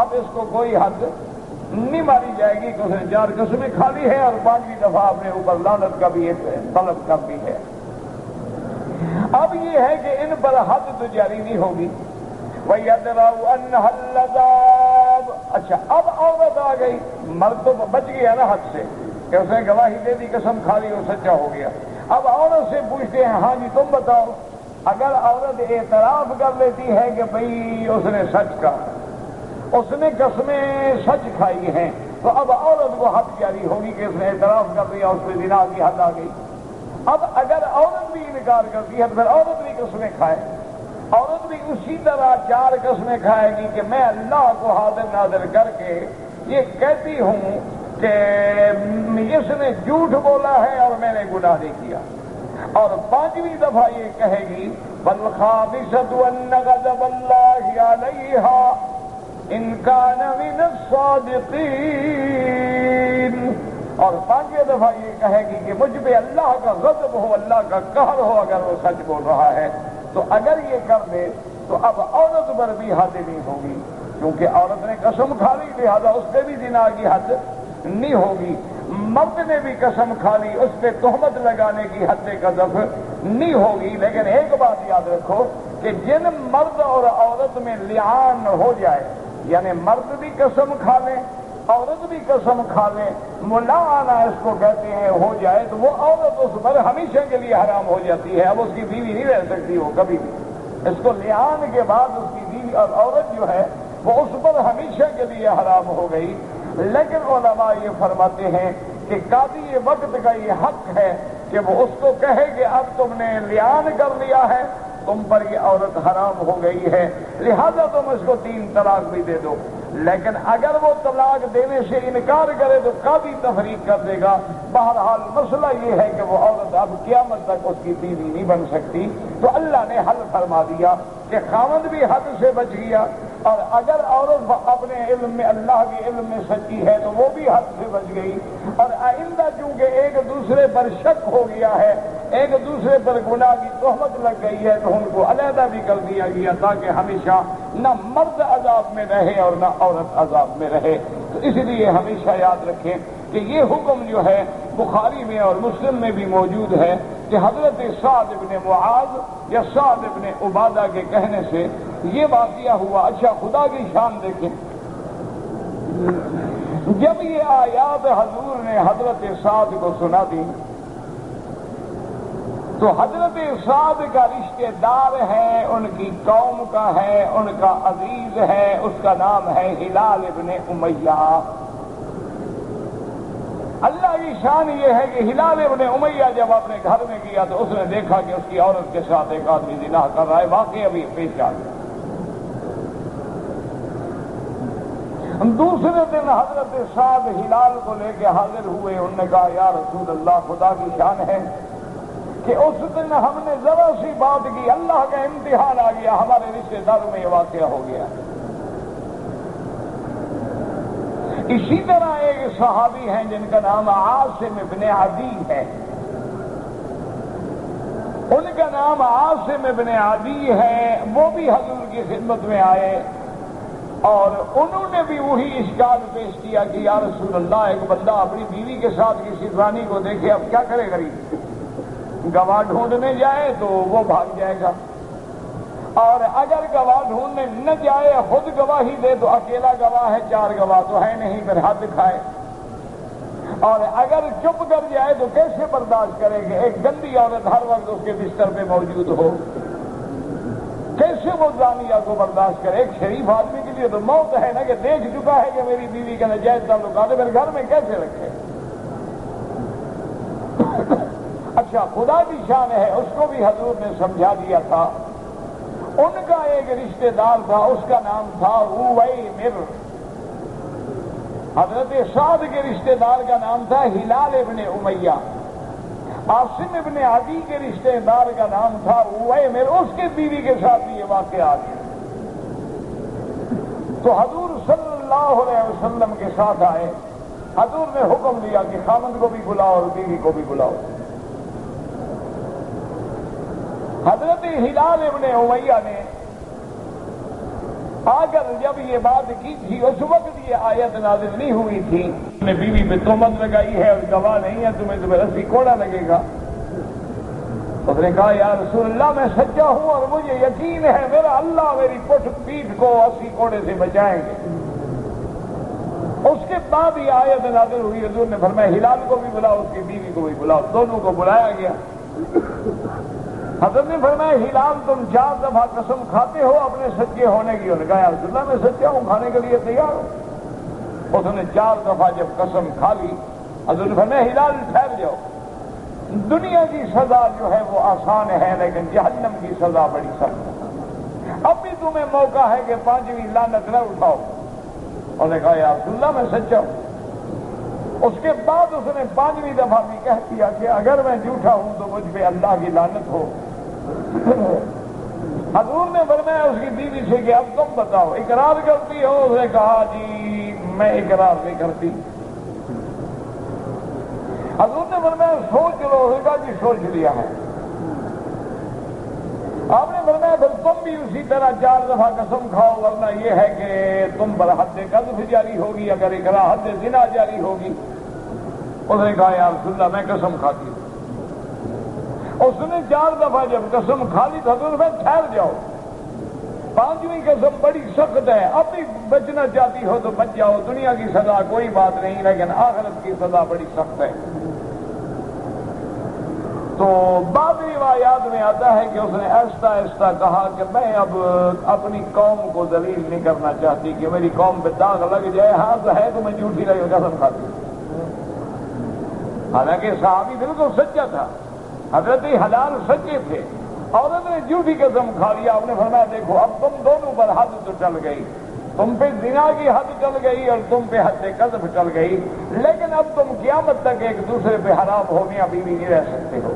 [SPEAKER 1] اب اس کو کوئی حد نہیں ماری جائے گی کہ اس نے 4 قسمیں کھا لی ہے اور 5ویں دفعہ اپنے اوپر لعنت کا بھی طلب کر دی ہے۔ اب یہ ہے کہ ان پر حد تو جاری نہیں ہوگی۔ وَيَدْرَوْا أَنَّهَا الْعَذَابُ، اچھا اب عورت آ گئی، مرد تو بچ گیا نا حد سے کہ اس نے گواہی دے دی، قسم کھا لی اور سچا ہو گیا۔ اب عورت سے پوچھتے ہیں ہاں جی تم بتاؤ، اگر عورت اعتراف کر لیتی ہے کہ بھئی اس نے سچ کہا، اس نے قسمیں سچ کھائی ہیں، تو اب عورت کو حد جاری ہوگی کہ اس نے اعتراف کر دیا، اس پہ زنا کی حد آ گئی۔ اب اگر عورت بھی انکار کرتی ہے تو پھر عورت بھی قسمیں کھائے، عورت بھی اسی طرح 4 قسمیں کھائے گی کہ میں اللہ کو حاضر ناظر کر کے یہ کہتی ہوں کہ اس نے جھوٹ بولا ہے اور میں نے گناہ نہیں کیا، اور 5ویں دفعہ یہ کہے گی وَالْخَامِسَةُ أَنَّ غَضَبَ اللَّهِ عَلَيْهَا إِنْ كَانَ مِنَ الصَّادِقِينَ، اور 5ویں دفعہ یہ کہے گی کہ مجھ پہ اللہ کا غضب ہو، اللہ کا قہر ہو اگر وہ سچ بول رہا ہے۔ تو اگر یہ کر دے تو اب عورت پر بھی حد نہیں ہوگی، کیونکہ عورت نے قسم کھا لی لہذا اس پہ بھی زنا کی حد نہیں ہوگی۔ مرد نے بھی قسم کھا لی، اس پہ تہمت لگانے کی حد قذف نہیں ہوگی۔ لیکن ایک بات یاد رکھو کہ جن مرد اور عورت میں لعان ہو جائے، یعنی مرد بھی قسم کھا لے عورت بھی قسم کھا لے، ملاعنہ اس کو کہتے ہیں، ہو جائے تو وہ عورت اس پر ہمیشہ کے لیے حرام ہو جاتی ہے، اب اس کی بیوی نہیں رہ سکتی وہ کبھی بھی۔ اس کو لعان کے بعد اس کی بیوی اور عورت جو ہے وہ اس پر ہمیشہ کے لیے حرام ہو گئی۔ لیکن علماء یہ فرماتے ہیں کہ قاضی وقت کا یہ حق ہے کہ وہ اس کو کہے کہ اب تم نے لعان کر لیا ہے، تم پر یہ عورت حرام ہو گئی ہے، لہذا تم اس کو 3 طلاق بھی دے دو۔ لیکن اگر وہ طلاق دینے سے انکار کرے تو قاضی تفریق کر دے گا۔ بہرحال مسئلہ یہ ہے کہ وہ عورت اب قیامت تک اس کی بیوی نہیں بن سکتی۔ تو اللہ نے حل فرما دیا کہ خاوند بھی حد سے بچ گیا، اور اگر عورت اپنے علم میں اللہ کے علم میں سچی ہے تو وہ بھی حد سے بچ گئی۔ اور آئندہ چونکہ ایک دوسرے پر شک ہو گیا ہے، ایک دوسرے پر گناہ کی تہمت لگ گئی ہے، تو ان کو علیحدہ بھی کر دیا گیا تاکہ ہمیشہ نہ مرد عذاب میں رہے اور نہ عورت عذاب میں رہے۔ تو اس لیے ہمیشہ یاد رکھیں کہ یہ حکم جو ہے بخاری میں اور مسلم میں بھی موجود ہے کہ حضرت سعد بن معاذ یا سعد بن عبادہ کے کہنے سے یہ واقعہ ہوا۔ اچھا خدا کی شان دیکھیں، جب یہ آیات حضور نے حضرت سعد کو سنا دی تو حضرت سعد کا رشتہ دار ہے، ان کی قوم کا ہے، ان کا عزیز ہے، اس کا نام ہے ہلال ابن امیہ۔ اللہ کی شان یہ ہے کہ ہلال ابن امیہ جب اپنے گھر میں گیا تو اس نے دیکھا کہ اس کی عورت کے ساتھ ایک آدمی زنا کر رہا ہے، واقعی ابھی پیش آ گیا۔ دوسرے دن حضرت سعد ہلال کو لے کے حاضر ہوئے، انہوں نے کہا یا رسول اللہ، خدا کی شان ہے کہ اس دن ہم نے ذرا سی بات کی، اللہ کا امتحان آ گیا، ہمارے رشتے داروں میں یہ واقعہ ہو گیا۔ اسی طرح ایک صحابی ہیں جن کا نام عاصم ابن عدی ہے، ان کا نام عاصم ابن عدی ہے، وہ بھی حضور کی خدمت میں آئے اور انہوں نے بھی وہی اشکال پیش کیا کہ یا رسول اللہ، ایک بندہ اپنی بیوی کے ساتھ کسی زانی کو دیکھے، اب کیا کرے غریب؟ گواہ ڈھونڈنے جائے تو وہ بھاگ جائے گا، اور اگر گواہ ڈھونڈنے نہ جائے، خود گواہی دے تو اکیلا گواہ ہے، 4 گواہ تو ہے نہیں، پھر حد کھائے، اور اگر چپ کر جائے تو کیسے برداشت کرے گا؟ ایک گندی عورت ہر وقت اس کے بستر پہ موجود ہو، کیسے وہ زانیہ کو برداشت کرے؟ ایک شریف آدمی کے لیے تو موت ہے نا، کہ دیکھ چکا ہے کہ میری بیوی کا ناجائز تعلقات ہے، میرے گھر میں کیسے رکھے؟ اچھا، خدا کی شان ہے، اس کو بھی حضور نے سمجھا دیا تھا۔ ان کا ایک رشتہ دار تھا، اس کا نام تھا اویمر۔ حضرت سعد کے رشتہ دار کا نام تھا ہلال ابن امیہ۔ عاصم ابن عدی کے رشتہ دار کا نام تھا اویمر، اس کے بیوی کے ساتھ بھی یہ واقعہ آ گیا۔ تو حضور صلی اللہ علیہ وسلم کے ساتھ آئے، حضور نے حکم دیا کہ خامند کو بھی بلاؤ اور بیوی کو بھی بلاؤ۔ حضرت ہلال ابن امیہ نے آ کر جب یہ بات کی تھی، اس وقت یہ آیت نازل نہیں ہوئی تھی، نے بیوی پہ تہمت لگائی ہے اور گواہ نہیں ہے، تمہیں رسی کوڑا لگے گا۔ اس نے کہا یا رسول اللہ، میں سچا ہوں اور مجھے یقین ہے میرا اللہ میری پیٹھ کو 80 کوڑے سے بچائیں گے۔ اس کے بعد یہ آیت نازل ہوئی، حضور نے فرمایا ہلال کو بھی بلاؤ، اس کی بیوی کو بھی بلاؤ، دونوں کو بلایا گیا۔ حضرت نے فرمایا ہلال، تم 4 دفعہ قسم کھاتے ہو اپنے سچے ہونے کی؟ انہوں نے کہا یا رسول اللہ، میں سچا ہوں، کھانے کے لیے تیار ہوں۔ اس نے 4 دفعہ جب قسم کھا لی، حضرت نے فرمایا ہلال ٹھہر جاؤ، دنیا کی سزا جو ہے وہ آسان ہے، لیکن جہنم کی سزا بڑی سخت ہے۔ اب بھی تمہیں موقع ہے کہ 5ویں لعنت نہ اٹھاؤ۔ انہوں نے کہا یا رسول اللہ، میں سچا ہوں۔ اس کے بعد اس نے 5ویں دفعہ بھی کہہ دیا کہ اگر میں جھوٹا ہوں تو مجھ پہ اللہ کی لعنت ہو۔ حضور نے فرمایا اس کی بیوی سے کہ اب تم بتاؤ اقرار کرتی ہو؟ اس نے کہا جی میں اقرار نہیں کرتی۔ حضور نے فرمایا سوچ لو؟ اس نے کہا جی سوچ لیا ہے۔ آپ نے فرمایا پھر تم بھی اسی طرح 4 دفعہ قسم کھاؤ، ورنہ یہ ہے کہ تم پر حد قذف جاری ہوگی، اگر اقرار حد زنا جاری ہوگی۔ اس نے کہا یا رسول اللہ، میں قسم کھاتی ہوں۔ اس نے 4 دفعہ جب قسم کھا لی تو حضور میں ٹھہر جاؤ، 5ویں قسم بڑی سخت ہے، اب بھی بچنا چاہتی ہو تو بچ جاؤ، دنیا کی سزا کوئی بات نہیں، لیکن آخرت کی سزا بڑی سخت ہے۔ تو بعض روایات میں آتا ہے کہ اس نے ایسا ایسا کہا کہ میں اب اپنی قوم کو ذلیل نہیں کرنا چاہتی کہ میری قوم پہ داغ لگ جائے، ہاں تو ہے تو میں جھوٹی رہی قسم کھاتی ہوں۔ حالانکہ صحابی بالکل سچا تھا، حضرت ہلال سچے تھے، عورت نے جھوٹی قسم کھا لیا۔ آپ نے فرمایا دیکھو اب تم دونوں پر حد تو چل گئی، تم پہ زنا کی حد چل گئی اور تم پہ حد قذف چل گئی، لیکن اب تم قیامت تک ایک دوسرے پہ حرام ہو میاں بیوی نہیں رہ سکتے ہو،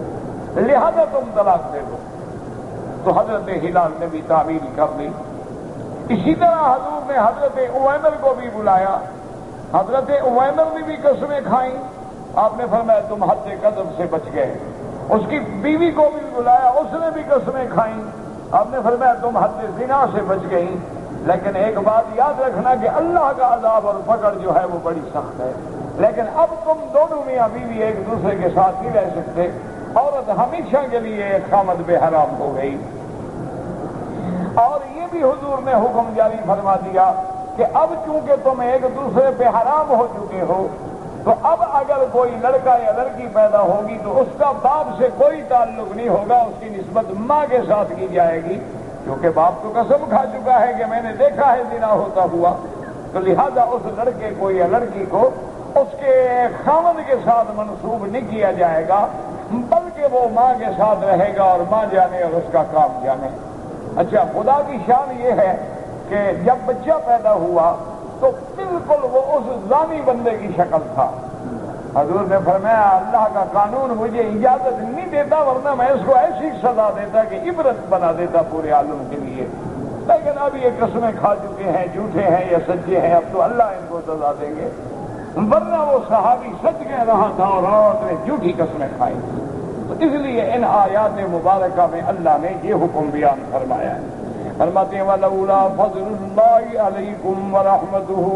[SPEAKER 1] لہذا تم طلاق دے دو۔ تو حضرت ہلال نے بھی تعمیل کر لی۔ اسی طرح حضور نے حضرت اویمر کو بھی بلایا، حضرت اویمر نے بھی قسمیں کھائیں۔ آپ نے فرمایا تم حد قذف سے بچ گئے۔ اس کی بیوی کو بھی بلایا، اس نے بھی قسمیں کھائیں۔ آپ نے فرمایا تم حد زنا سے بچ گئی، لیکن ایک بات یاد رکھنا کہ اللہ کا عذاب اور پکڑ جو ہے وہ بڑی سخت ہے، لیکن اب تم دونوں میاں بیوی ایک دوسرے کے ساتھ نہیں رہ سکتے، عورت ہمیشہ کے لیے ایک خامد بے حرام ہو گئی۔ اور یہ بھی حضور نے حکم جاری فرما دیا کہ اب چونکہ تم ایک دوسرے پہ حرام ہو چکے ہو، تو اب اگر کوئی لڑکا یا لڑکی پیدا ہوگی تو اس کا باپ سے کوئی تعلق نہیں ہوگا، اس کی نسبت ماں کے ساتھ کی جائے گی، کیونکہ باپ تو قسم کھا چکا ہے کہ میں نے دیکھا ہے زنا ہوتا ہوا، تو لہذا اس لڑکے کو یا لڑکی کو اس کے خاوند کے ساتھ منسوب نہیں کیا جائے گا، بلکہ وہ ماں کے ساتھ رہے گا، اور ماں جانے اور اس کا کام جانے۔ اچھا، خدا کی شان یہ ہے کہ جب بچہ پیدا ہوا تو بالکل وہ اس زانی بندے کی شکل تھا۔ حضور نے فرمایا اللہ کا قانون مجھے اجازت نہیں دیتا، ورنہ میں اس کو ایسی سزا دیتا کہ عبرت بنا دیتا پورے عالم کے لیے، لیکن اب یہ قسمیں کھا چکے ہیں، جھوٹے ہیں یا سچے ہیں، اب تو اللہ ان کو سزا دیں گے، ورنہ وہ صحابی سچ کہہ رہا تھا اور عورت نے جھوٹی قسمیں کھائی۔ تو اس لیے ان آیات مبارکہ میں اللہ نے یہ حکم بیان فرمایا ہے. فرماتے ہیں وَلَوْلَا فَضْلُ اللَّهِ عَلَيْكُمْ وَرَحْمَتُهُ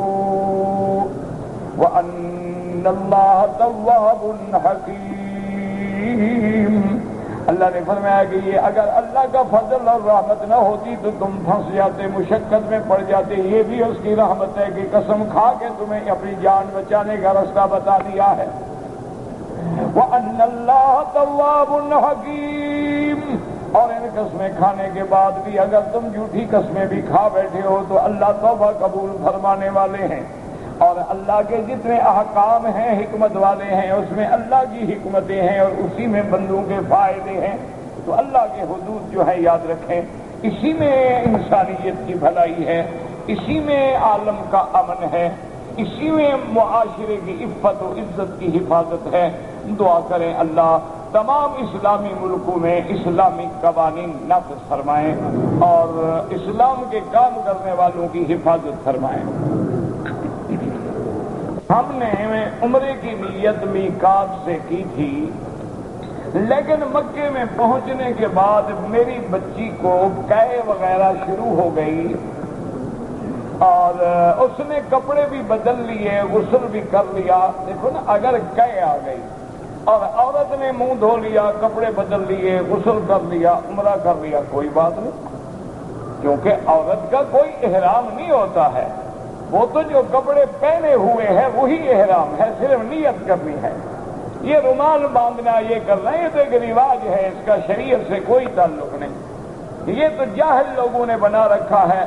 [SPEAKER 1] وَأَنَّ اللَّهَ تَوَّابٌ حَكِيمٌ. اللہ نے فرمایا کہ یہ اگر اللہ کا فضل اور رحمت نہ ہوتی تو تم پھنس جاتے، مشقت میں پڑ جاتے. یہ بھی اس کی رحمت ہے کہ قسم کھا کے تمہیں اپنی جان بچانے کا راستہ بتا دیا ہے. وَأَنَّ اللَّهَ تَوَّابٌ حَكِيمٌ. اور ان قسمیں کھانے کے بعد بھی اگر تم جھوٹی قسمیں بھی کھا بیٹھے ہو تو اللہ توبہ قبول فرمانے والے ہیں. اور اللہ کے جتنے احکام ہیں حکمت والے ہیں، اس میں اللہ کی حکمتیں ہیں اور اسی میں بندوں کے فائدے ہیں. تو اللہ کے حدود جو ہے یاد رکھیں، اسی میں انسانیت کی بھلائی ہے، اسی میں عالم کا امن ہے، اسی میں معاشرے کی عفت و عزت کی حفاظت ہے. دعا کریں اللہ تمام اسلامی ملکوں میں اسلامی قوانین نافذ فرمائیں اور اسلام کے کام کرنے والوں کی حفاظت فرمائیں. ہم نے عمرے کی نیت میقات سے کی تھی، لیکن مکے میں پہنچنے کے بعد میری بچی کو قے وغیرہ شروع ہو گئی اور اس نے کپڑے بھی بدل لیے، غسل بھی کر لیا. دیکھو نا، اگر قے آ گئی اور عورت نے منہ دھو لیا، کپڑے بدل لیے، غسل کر لیا، عمرہ کر لیا، کوئی بات نہیں، کیونکہ عورت کا کوئی احرام نہیں ہوتا ہے. وہ تو جو کپڑے پہنے ہوئے ہیں وہی احرام ہے، صرف نیت کرنی ہے. یہ رومال باندھنا، یہ کرنا، یہ تو ایک رواج ہے، اس کا شریعت سے کوئی تعلق نہیں. یہ تو جاہل لوگوں نے بنا رکھا ہے.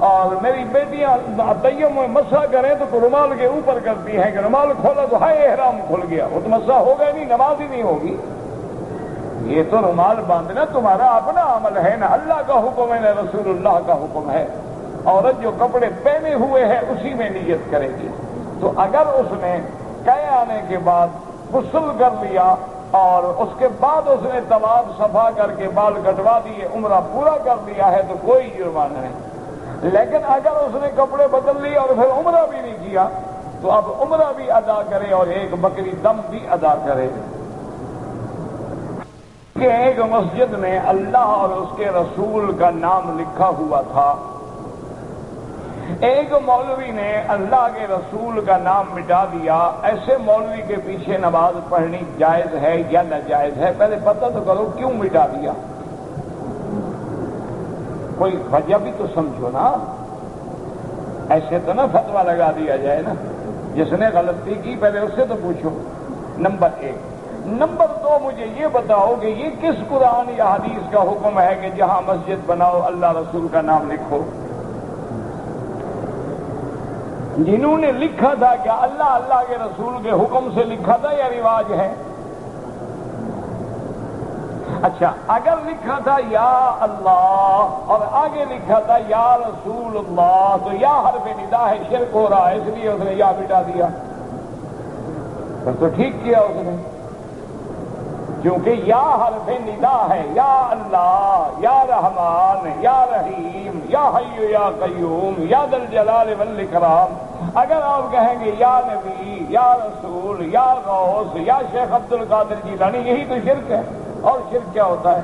[SPEAKER 1] اور میری بیٹیاں تیمم میں مسح کریں تو رومال کے اوپر کرتی ہیں کہ رومال کھولا تو ہائے احرام کھل گیا، وہ تو مسح ہوگا نہیں، نماز ہی نہیں ہوگی. یہ تو رومال باندھنا تمہارا اپنا عمل ہے نا، اللہ کا حکم ہے نہ رسول اللہ کا حکم ہے. عورت جو کپڑے پہنے ہوئے ہیں اسی میں نیت کرے گی. تو اگر اس نے قے آنے کے بعد غسل کر لیا اور اس کے بعد اس نے طواف صفا کر کے بال کٹوا دیے، عمرہ پورا کر لیا ہے تو کوئی جرمانہ نہیں. لیکن اگر اس نے کپڑے بدل لیے اور پھر عمرہ بھی نہیں کیا تو اب عمرہ بھی ادا کرے اور ایک بکری دم بھی ادا کرے. کہ ایک مسجد میں اللہ اور اس کے رسول کا نام لکھا ہوا تھا. ایک مولوی نے اللہ کے رسول کا نام مٹا دیا. ایسے مولوی کے پیچھے نماز پڑھنی جائز ہے یا ناجائز ہے؟ پہلے پتہ تو کرو کیوں مٹا دیا، کوئی وجہ بھی تو سمجھو نا. ایسے تو نہ فتویٰ لگا دیا جائے نا. جس نے غلطی کی پہلے اس سے تو پوچھو. نمبر 1. نمبر 2، مجھے یہ بتاؤ کہ یہ کس قرآن یا حدیث کا حکم ہے کہ جہاں مسجد بناؤ اللہ رسول کا نام لکھو؟ جنہوں نے لکھا تھا کہ اللہ کے رسول کے حکم سے لکھا تھا یا رواج ہے؟ اچھا، اگر لکھا تھا یا اللہ اور آگے لکھا تھا یا رسول اللہ تو یا حرف ندا ہے، شرک ہو رہا ہے، اس لیے اس نے یا مٹا دیا. تو ٹھیک کیا اس نے، کیونکہ یا حرف ندا ہے، یا اللہ، یا رحمان، یا رحیم، یا حی یا قیوم، یا ذل جلال والاکرام. اگر آپ کہیں گے یا نبی، یا رسول، یا غوث، یا شیخ عبد القادر جیلانی، یہی تو شرک ہے. اور شرک کیا ہوتا ہے؟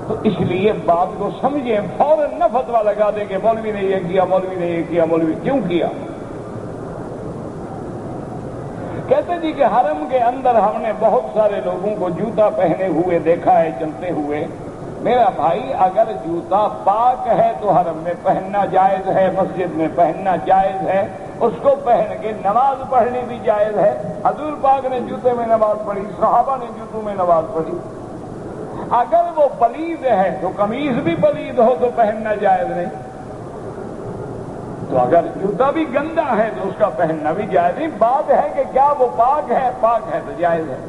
[SPEAKER 1] تو اس لیے بات کو سمجھیں، فوراً نہ فتویٰ لگا دیں کہ مولوی نے یہ کیا، مولوی نے یہ کیا. مولوی کیوں کیا؟ کہتے جی کہ حرم کے اندر ہم نے بہت سارے لوگوں کو جوتا پہنے ہوئے دیکھا ہے چلتے ہوئے. میرا بھائی، اگر جوتا پاک ہے تو حرم میں پہننا جائز ہے، مسجد میں پہننا جائز ہے، اس کو پہن کے نماز پڑھنی بھی جائز ہے. حضور پاک نے جوتے میں نماز پڑھی، صحابہ نے جوتوں میں نماز پڑھی. اگر وہ پلید ہے تو قمیض بھی پلید ہو تو پہننا جائز نہیں. تو اگر جوتا بھی گندا ہے تو اس کا پہننا بھی جائز نہیں. بات ہے کہ کیا وہ پاک ہے؟ پاک ہے تو جائز ہے.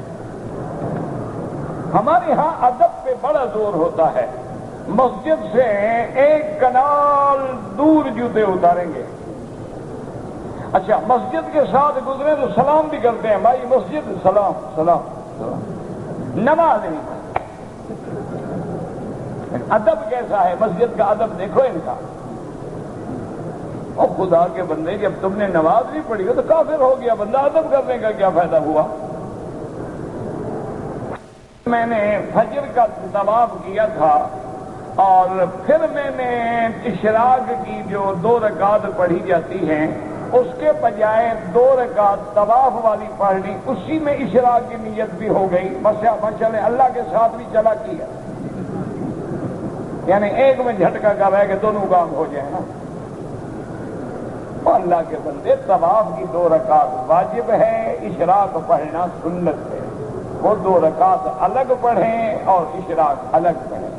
[SPEAKER 1] ہمارے ہاں ادب پہ بڑا زور ہوتا ہے. مسجد سے 1 کنال دور جوتے اتاریں گے. اچھا، مسجد کے ساتھ گزرے تو سلام بھی کرتے ہیں، بھائی مسجد، سلام سلام سلام. نماز نہیں. ادب کیسا ہے؟ مسجد کا ادب دیکھو ان کا. اور خدا کے بندے، جب تم نے نماز نہیں پڑھی ہو تو کافر ہو گیا بندہ، ادب کرنے کا کیا فائدہ ہوا؟ میں نے فجر کا طواف کیا تھا اور پھر میں نے اشراق کی جو 2 رکعت پڑھی جاتی ہیں اس کے بجائے 2 رکعت طواف والی پڑھ لی، اسی میں اشراق کی نیت بھی ہو گئی، مسئلہ اللہ کے ساتھ بھی چلا کیا، یعنی ایک میں جھٹکا کر ہے کہ دونوں کام ہو جائے نا۔ اور اللہ کے بندے طواف کی 2 رکعت واجب ہے، اشراق پڑھنا سنت ہے، وہ 2 رکعت الگ پڑھیں اور اشراق الگ پڑھیں،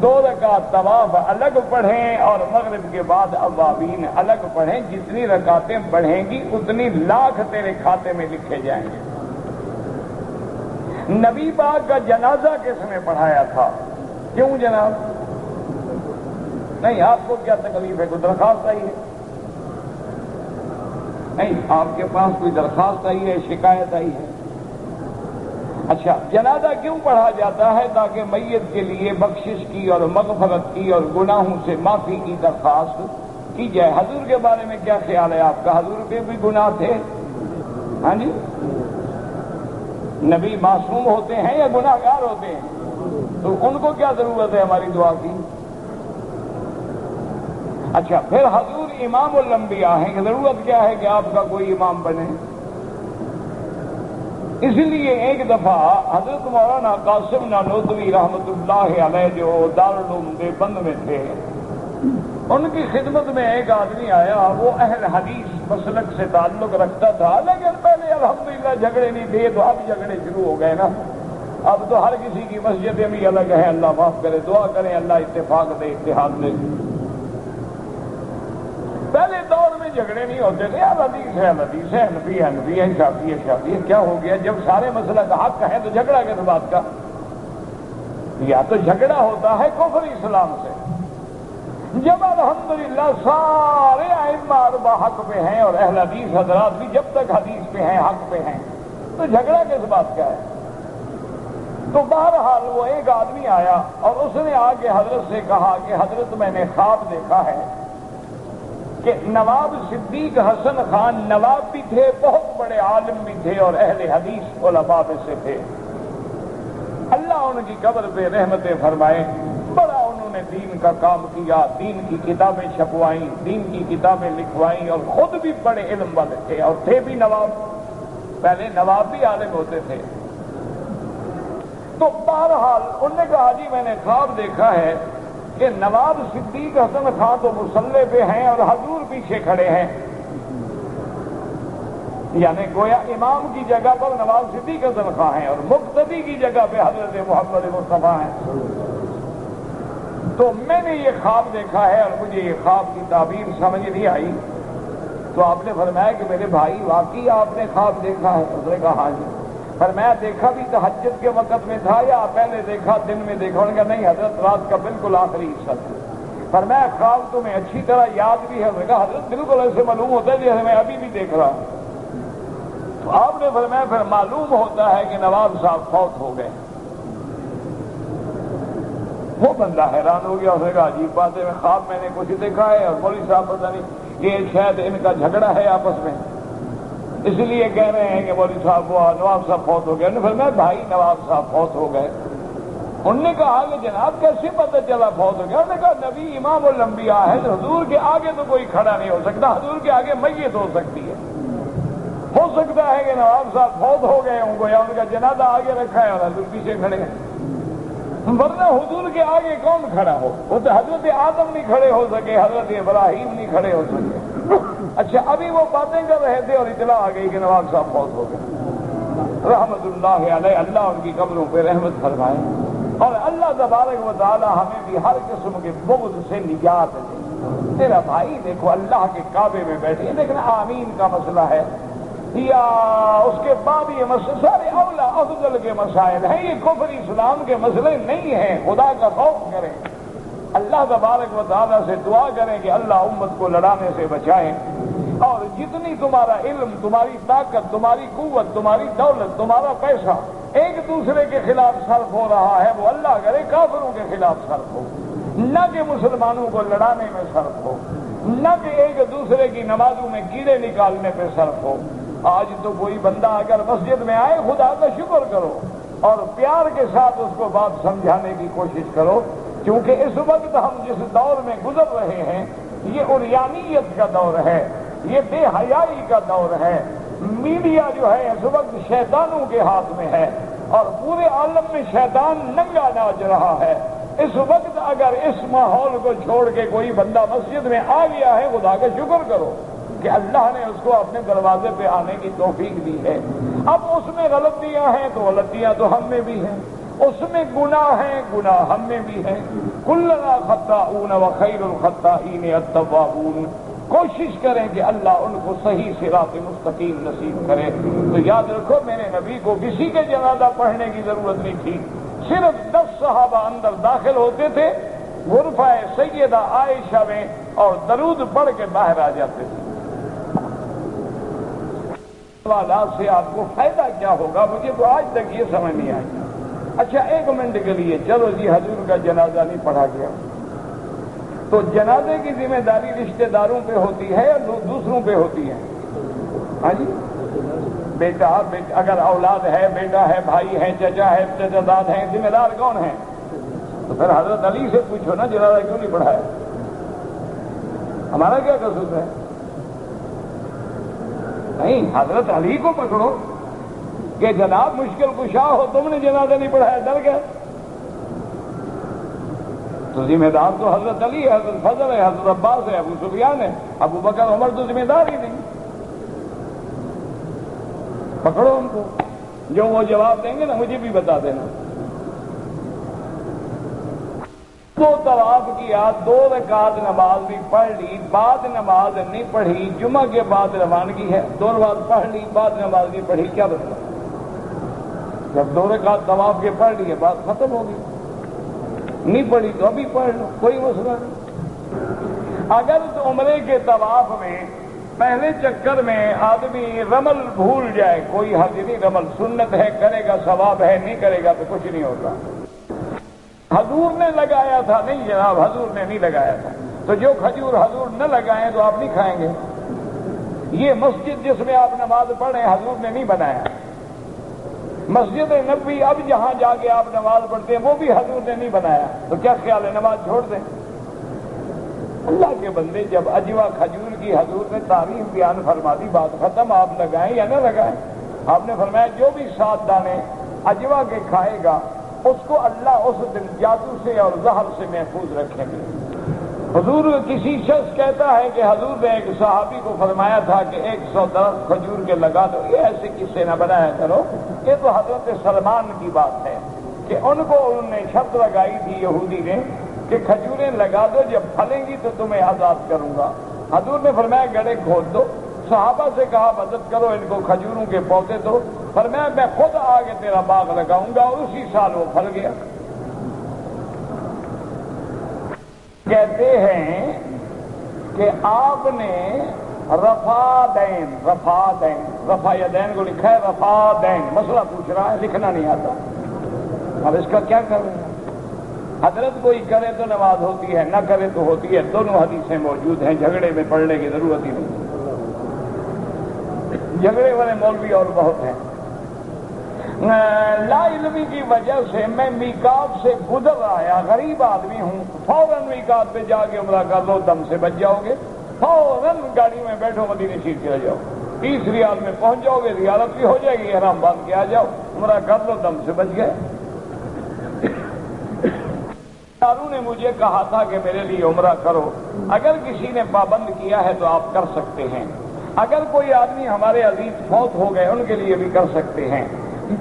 [SPEAKER 1] 2 رکعت طواف الگ پڑھیں اور مغرب کے بعد اوابین الگ پڑھیں، جتنی رکعتیں بڑھیں گی اتنی لاکھ تیرے کھاتے میں لکھے جائیں گے۔ نبی پاک کا جنازہ کس نے پڑھایا تھا؟ کیوں جناب؟ نہیں، آپ کو کیا تکلیف ہے؟ کوئی درخواست آئی ہے؟ نہیں، آپ کے پاس کوئی درخواست آئی ہے، شکایت آئی ہے؟ اچھا، جنازہ کیوں پڑھا جاتا ہے؟ تاکہ میت کے لیے بخشش کی اور مغفرت کی اور گناہوں سے معافی کی درخواست کی جائے۔ حضور کے بارے میں کیا خیال ہے آپ کا؟ حضور کے بھی گناہ تھے؟ ہاں جی، نبی معصوم ہوتے ہیں یا گناہ گار ہوتے ہیں؟ تو ان کو کیا ضرورت ہے ہماری دعا کی؟ اچھا، پھر حضور امام الانبیاء ہیں کہ ضرورت کیا ہے کہ آپ کا کوئی امام بنے؟ اس لیے ایک دفعہ حضرت مولانا قاسم نانوتوی رحمۃ اللہ علیہ جو دارالعلوم دیوبند میں تھے، ان کی خدمت میں ایک آدمی آیا، وہ اہل حدیث مسلک سے تعلق رکھتا تھا، لیکن پہلے الحمدللہ جھگڑے نہیں تھے، تو اب جھگڑے شروع ہو گئے نا۔ اب تو ہر کسی کی مسجدیں بھی الگ ہیں، اللہ معاف کرے، دعا کریں اللہ اتفاق دے، اتحاد دے۔ پہلے دور میں جھگڑے نہیں ہوتے تھے، حدیث ہے حدیث ہے، حنفی ہے حنفی ہے، شافعی ہے شافعی ہے، کیا ہو گیا؟ جب سارے مسئلہ کا حق ہے تو جھگڑا کس بات کا؟ یا تو جھگڑا ہوتا ہے کفر اسلام سے۔ جب الحمدللہ سارے ائمہ اربعہ حق پہ ہیں اور اہل حدیث حضرات بھی جب تک حدیث پہ ہیں، حق پہ ہیں، تو جھگڑا کس بات کا ہے؟ تو بہرحال وہ ایک آدمی آیا اور اس نے آ کے حضرت سے کہا کہ حضرت میں نے خواب دیکھا ہے کہ نواب صدیق حسن خان نواب بھی تھے، بہت بڑے عالم بھی تھے اور اہل حدیث علماء میں سے تھے، اللہ ان کی قبر پہ رحمتیں فرمائے، بڑا انہوں نے دین کا کام کیا، دین کی کتابیں چھپوائیں، دین کی کتابیں لکھوائیں، اور خود بھی بڑے علم والے تھے اور تھے بھی نواب، پہلے نواب بھی عالم ہوتے تھے۔ تو بہرحال انہوں نے کہا جی میں نے خواب دیکھا ہے کہ نواب صدیق حسن خان تو مصلی پہ ہیں اور حضور پیچھے کھڑے ہیں، یعنی گویا امام کی جگہ پر نواب صدیق حسن خان ہیں اور مقتدی کی جگہ پہ حضرت محمد مصطفیٰ ہیں۔ تو میں نے یہ خواب دیکھا ہے اور مجھے یہ خواب کی تعبیر سمجھ نہیں آئی، تو آپ نے فرمایا کہ میرے بھائی واقعی آپ نے خواب دیکھا ہے؟ اس نے کہا ہاں جی۔ فرمایا دیکھا بھی تہجد کے وقت میں تھا یا پہلے دیکھا دن میں دیکھا؟ انہوں نے کہا نہیں حضرت رات کا بالکل آخری حصہ تھا۔ فرمایا خواب تمہیں اچھی طرح یاد بھی ہے؟ انہوں نے کہا حضرت بالکل ایسے معلوم ہوتا ہے جیسے میں ابھی بھی دیکھ رہا ہوں۔ تو آپ نے فرمایا پھر معلوم ہوتا ہے کہ نواب صاحب فوت ہو گئے۔ وہ بندہ حیران ہو گیا، اس نے کہا عجیب بات ہے، میں خواب میں نے کچھ دیکھا ہے اور مولوی صاحب پتہ نہیں یہ شاید ان کا جھگڑا ہے آپس میں، اس لیے کہہ رہے ہیں کہ مولوی صاحب وہ نواب صاحب فوت ہو گئے۔ انہوں نے فرمایا بھائی نواب صاحب فوت ہو گئے؟ انہوں نے کہا کہ جناب کیسے پتہ چلا فوت ہو گیا؟ انہوں نے کہا نبی امام الانبیاء ہے، حضور کے آگے تو کوئی کھڑا نہیں ہو سکتا، حضور کے آگے میت ہو سکتی ہے، ہو سکتا ہے کہ نواب صاحب فوت ہو گئے ہوں گے یا ان کا جنازہ آگے رکھا ہے اور حضور پیچھے کھڑے ہیں، ورنہ حضور کے آگے کون کھڑا ہو؟ وہ تو حضرت آدم نہیں کھڑے ہو سکے، حضرت ابراہیم نہیں کھڑے ہو سکے۔ اچھا ابھی وہ باتیں کر رہے تھے اور اطلاع آ گئی کہ نواب صاحب فوت ہو گئے، رحمت اللہ علیہ، اللہ ان کی قبروں پہ رحمت فرمائے، اور اللہ تبارک و تعالی ہمیں بھی ہر قسم کے بغض سے نجات دے۔ میرا بھائی دیکھو اللہ کے کعبے میں بیٹھے، لیکن آمین کا مسئلہ ہے یا اس کے بعد یہ مسئلہ سارے اولا افضل کے مسائل ہیں، یہ کفر اسلام کے مسئلے نہیں ہیں۔ خدا کا خوف کریں، اللہ تبارک و تعالیٰ سے دعا کریں کہ اللہ امت کو لڑانے سے بچائیں، اور جتنی تمہارا علم، تمہاری طاقت، تمہاری قوت، تمہاری دولت، تمہارا پیسہ ایک دوسرے کے خلاف صرف ہو رہا ہے، وہ اللہ کرے کافروں کے خلاف صرف ہو، نہ کہ مسلمانوں کو لڑانے میں صرف ہو، نہ کہ ایک دوسرے کی نمازوں میں کیڑے نکالنے پہ صرف ہو۔ آج تو کوئی بندہ اگر مسجد میں آئے خدا کا شکر کرو، اور پیار کے ساتھ اس کو بات سمجھانے کی کوشش کرو، کیونکہ اس وقت ہم جس دور میں گزر رہے ہیں یہ عریانیت کا دور ہے، یہ بے حیائی کا دور ہے۔ میڈیا جو ہے اس وقت شیطانوں کے ہاتھ میں ہے اور پورے عالم میں شیطان ننگا ناچ رہا ہے۔ اس وقت اگر اس ماحول کو چھوڑ کے کوئی بندہ مسجد میں آ گیا ہے، خدا کا شکر کرو کہ اللہ نے اس کو اپنے دروازے پہ آنے کی توفیق دی ہے۔ اب اس میں غلطیاں ہیں تو غلطیاں تو ہم میں بھی ہیں، اس میں گناہ ہیں، گناہ ہم میں بھی ہیں۔ کلنا خطاؤون وخیر الخطائین التوابون۔ کوشش کریں کہ اللہ ان کو صحیح صراط مستقیم نصیب کرے۔ تو یاد رکھو میرے نبی کو کسی کے جنازہ پڑھنے کی ضرورت نہیں تھی، صرف 10 صحابہ اندر داخل ہوتے تھے غرفہ سیدہ عائشہ میں اور درود پڑھ کے باہر آ جاتے تھے۔ سوالات سے آپ کو فائدہ کیا ہوگا مجھے تو آج تک یہ سمجھ نہیں آئی۔ اچھا 1 منٹ کے لیے چلو جی حضور کا جنازہ نہیں پڑھا گیا، تو جنازے کی ذمہ داری رشتہ داروں پہ ہوتی ہے یا دوسروں پہ ہوتی ہے؟ ہاں جی، بیٹا اگر اولاد ہے، بیٹا ہے، بھائی ہے، چچا ہے، چچا داد ہیں، ذمہ دار کون ہیں؟ تو پھر حضرت علی سے پوچھو نا جنازہ کیوں نہیں پڑھایا، ہمارا کیا قصور ہے؟ نہیں، حضرت علی کو پکڑو کہ جناب مشکل کشا ہو، تم نے جنازہ نہیں پڑھایا، ڈر گئے۔ تو ذمہ دار تو حضرت علی ہے، حضرت فضل ہے، حضرت عباس ہے، ابو سفیان ہے، ابو بکر عمر تو ذمہ دار ہی نہیں۔ پکڑو ان کو، جو وہ جواب دیں گے نا مجھے بھی بتا دینا۔ تو طواف کیا، 2 رکعت نماز بھی پڑھ لی، بعد نماز نہیں پڑھی، جمعہ کے بعد روانگی ہے، 2 نماز پڑھ لی، بعد نماز نہیں پڑھی، کیا بتا؟ جب 2 رکعت طواف کے پڑھ لی بات ختم ہو گئی، نہیں پڑھی تو ابھی پڑھ لو، کوئی مسئلہ نہیں۔ اگر تو عمرے کے طواف میں پہلے چکر میں آدمی رمل بھول جائے، کوئی حرج نہیں، رمل سنت ہے، کرے گا ثواب ہے، نہیں کرے گا تو کچھ نہیں ہوتا۔ حضور نے لگایا تھا، نہیں جناب حضور نے نہیں لگایا تھا، تو جو کھجور حضور نہ لگائیں تو آپ نہیں کھائیں گے۔ یہ مسجد جس میں آپ نماز پڑھیں حضور نے نہیں بنایا، مسجد نبوی اب جہاں جا کے آپ نماز پڑھتے ہیں وہ بھی حضور نے نہیں بنایا، تو کیا خیال ہے نماز چھوڑ دیں؟ اللہ کے بندے، جب اجوا کھجور کی حضور نے تعریف بیان فرما دی، بات ختم، آپ لگائیں یا نہ لگائیں؟ آپ نے فرمایا جو بھی 7 دانے اجوا کے کھائے گا اس کو اللہ اس دن جادو سے اور زہر سے محفوظ رکھیں گے۔ حضور کسی شخص کہتا ہے کہ حضور نے ایک صحابی کو فرمایا تھا کہ 100 درخت کھجور کے لگا دو، یہ ایسے قصے نہ بنایا کرو، یہ تو حضرت سلمان کی بات ہے کہ ان کو انہوں نے شرط لگائی تھی یہودی نے کہ کھجوریں لگا دو، جب پھلیں گی تو تمہیں آزاد کروں گا۔ حضور نے فرمایا گڑھے کھود دو، صحابہ سے کہا مدد کرو ان کو کھجوروں کے پودے دو، فرمایا میں خود آگے تیرا باغ لگاؤں گا، اور اسی سال وہ پھل گیا۔ کہتے ہیں کہ آپ نے رفع یدین کو لکھا ہے رفع دین، مسئلہ پوچھ رہا ہے، لکھنا نہیں آتا، اب اس کا کیا کریں؟ حضرت کوئی کرے تو نماز ہوتی ہے، نہ کرے تو ہوتی ہے، دونوں حدیثیں موجود ہیں، جھگڑے میں پڑھنے کی ضرورت ہی نہیں۔ جھگڑے والے مولوی اور بہت ہیں۔ لا علمی کی وجہ سے میں میقات سے گزر آیا، غریب آدمی ہوں، فوراً میقات پہ جا کے عمرہ کر لو، دم سے بچ جاؤ گے، فوراً گاڑی میں بیٹھو مدینے شریف چلے جاؤ، 30 ریال میں پہنچ جاؤ گے، زیارت بھی ہو جائے گی، احرام باندھ کے آ جاؤ، عمرہ کر لو، دم سے بچ گئے۔ داروں نے مجھے کہا تھا کہ میرے لیے عمرہ کرو، اگر کسی نے پابند کیا ہے تو آپ کر سکتے ہیں، اگر کوئی آدمی ہمارے عزیز فوت ہو گئے ان کے لیے بھی کر سکتے ہیں۔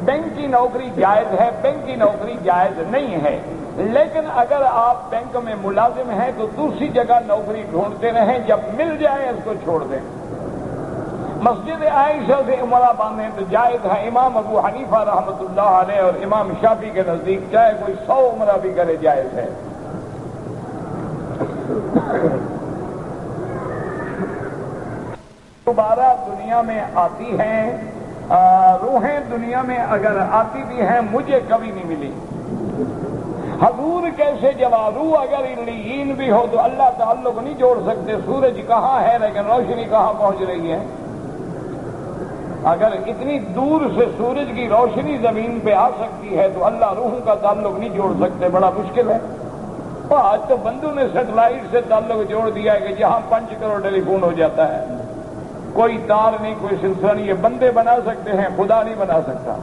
[SPEAKER 1] بینک کی نوکری جائز ہے، بینک کی نوکری جائز نہیں ہے، لیکن اگر آپ بینک میں ملازم ہیں تو دوسری جگہ نوکری ڈھونڈتے رہیں، جب مل جائے اس کو چھوڑ دیں۔ مسجد عائشہ سے عمرہ باندھیں تو جائز ہے، امام ابو حنیفہ رحمۃ اللہ علیہ اور امام شافعی کے نزدیک چاہے کوئی 100 عمرہ بھی کرے جائز ہے۔ دوبارہ دنیا میں آتی ہیں، روحیں دنیا میں اگر آتی بھی ہیں مجھے کبھی نہیں ملی۔ حضور کیسے جواب، روح اگر علیین بھی ہو تو اللہ تعلق نہیں جوڑ سکتے، سورج کہاں ہے لیکن روشنی کہاں پہنچ رہی ہے؟ اگر اتنی دور سے سورج کی روشنی زمین پہ آ سکتی ہے تو اللہ روحوں کا تعلق نہیں جوڑ سکتے، بڑا مشکل ہے۔ اور آج تو بندوں نے سیٹلائٹ سے تعلق جوڑ دیا ہے کہ جہاں 5 کروڑ ٹیلی فون ہو جاتا ہے، کوئی تار نہیں، کوئی سلسلہ نہیں۔ یہ بندے بنا سکتے ہیں، خدا نہیں بنا سکتا۔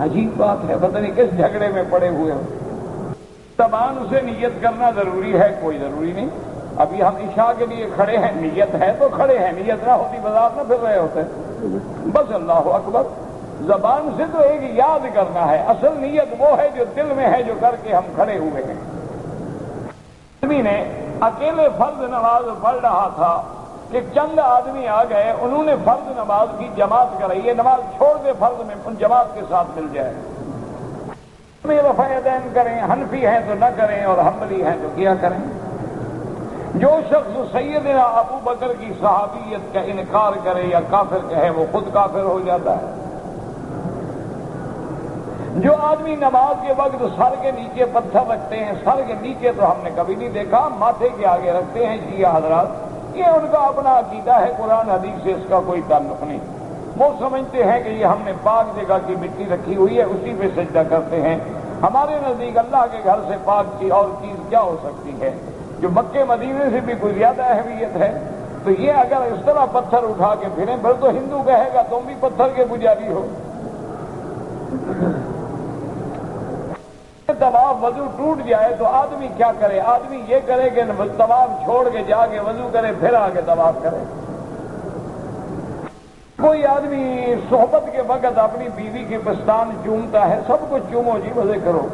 [SPEAKER 1] عجیب بات ہے، پتہ نہیں کس جھگڑے میں پڑے ہوئے ہو۔ زبان سے نیت کرنا ضروری ہے؟ کوئی ضروری نہیں۔ ابھی ہم عشاء کے لیے کھڑے ہیں، نیت ہے تو کھڑے ہیں، نیت نہ ہوتی بازار نہ پھر رہے ہوتے، بس اللہ اکبر۔ زبان سے تو ایک یاد کرنا ہے، اصل نیت وہ ہے جو دل میں ہے، جو کر کے ہم کھڑے ہوئے ہیں۔ آدمی نے اکیلے فرض نماز پڑھ رہا تھا کہ چند آدمی آ گئے، انہوں نے فرض نماز کی جماعت کرائی، یہ نماز چھوڑ دے فرض میں ان جماعت کے ساتھ مل جائے۔ رفع یدین کریں، حنفی ہیں تو نہ کریں اور حنبلی ہیں تو کیا کریں۔ جو شخص سیدنا ابو بکر کی صحابیت کا انکار کرے یا کافر کہے، وہ خود کافر ہو جاتا ہے۔ جو آدمی نماز کے وقت سر کے نیچے پتھر رکھتے ہیں، سر کے نیچے تو ہم نے کبھی نہیں دیکھا، ماتھے کے آگے رکھتے ہیں شیعہ حضرات، یہ ان کا اپنا عقیدہ ہے، قرآن حدیث سے اس کا کوئی تعلق نہیں۔ وہ سمجھتے ہیں کہ یہ ہم نے پاک جگہ کی مٹی رکھی ہوئی ہے، اسی پہ سجدہ کرتے ہیں۔ ہمارے نزدیک اللہ کے گھر سے پاک کی اور چیز کیا ہو سکتی ہے، جو مکے مدینے سے بھی کوئی زیادہ اہمیت ہے؟ تو یہ اگر اس طرح پتھر اٹھا کے پھریں، پھر تو ہندو کہے گا تم بھی پتھر کے پجاری ہو۔ طواف وضو ٹوٹ جائے تو آدمی کیا کرے؟ آدمی یہ کرے کہ طواف چھوڑ کے جا کے وضو کرے، پھر آ کے طواف کرے۔ کوئی آدمی صحبت کے وقت اپنی بیوی کے پستان چومتا ہے، سب کچھ چومو جی، مزے کرو۔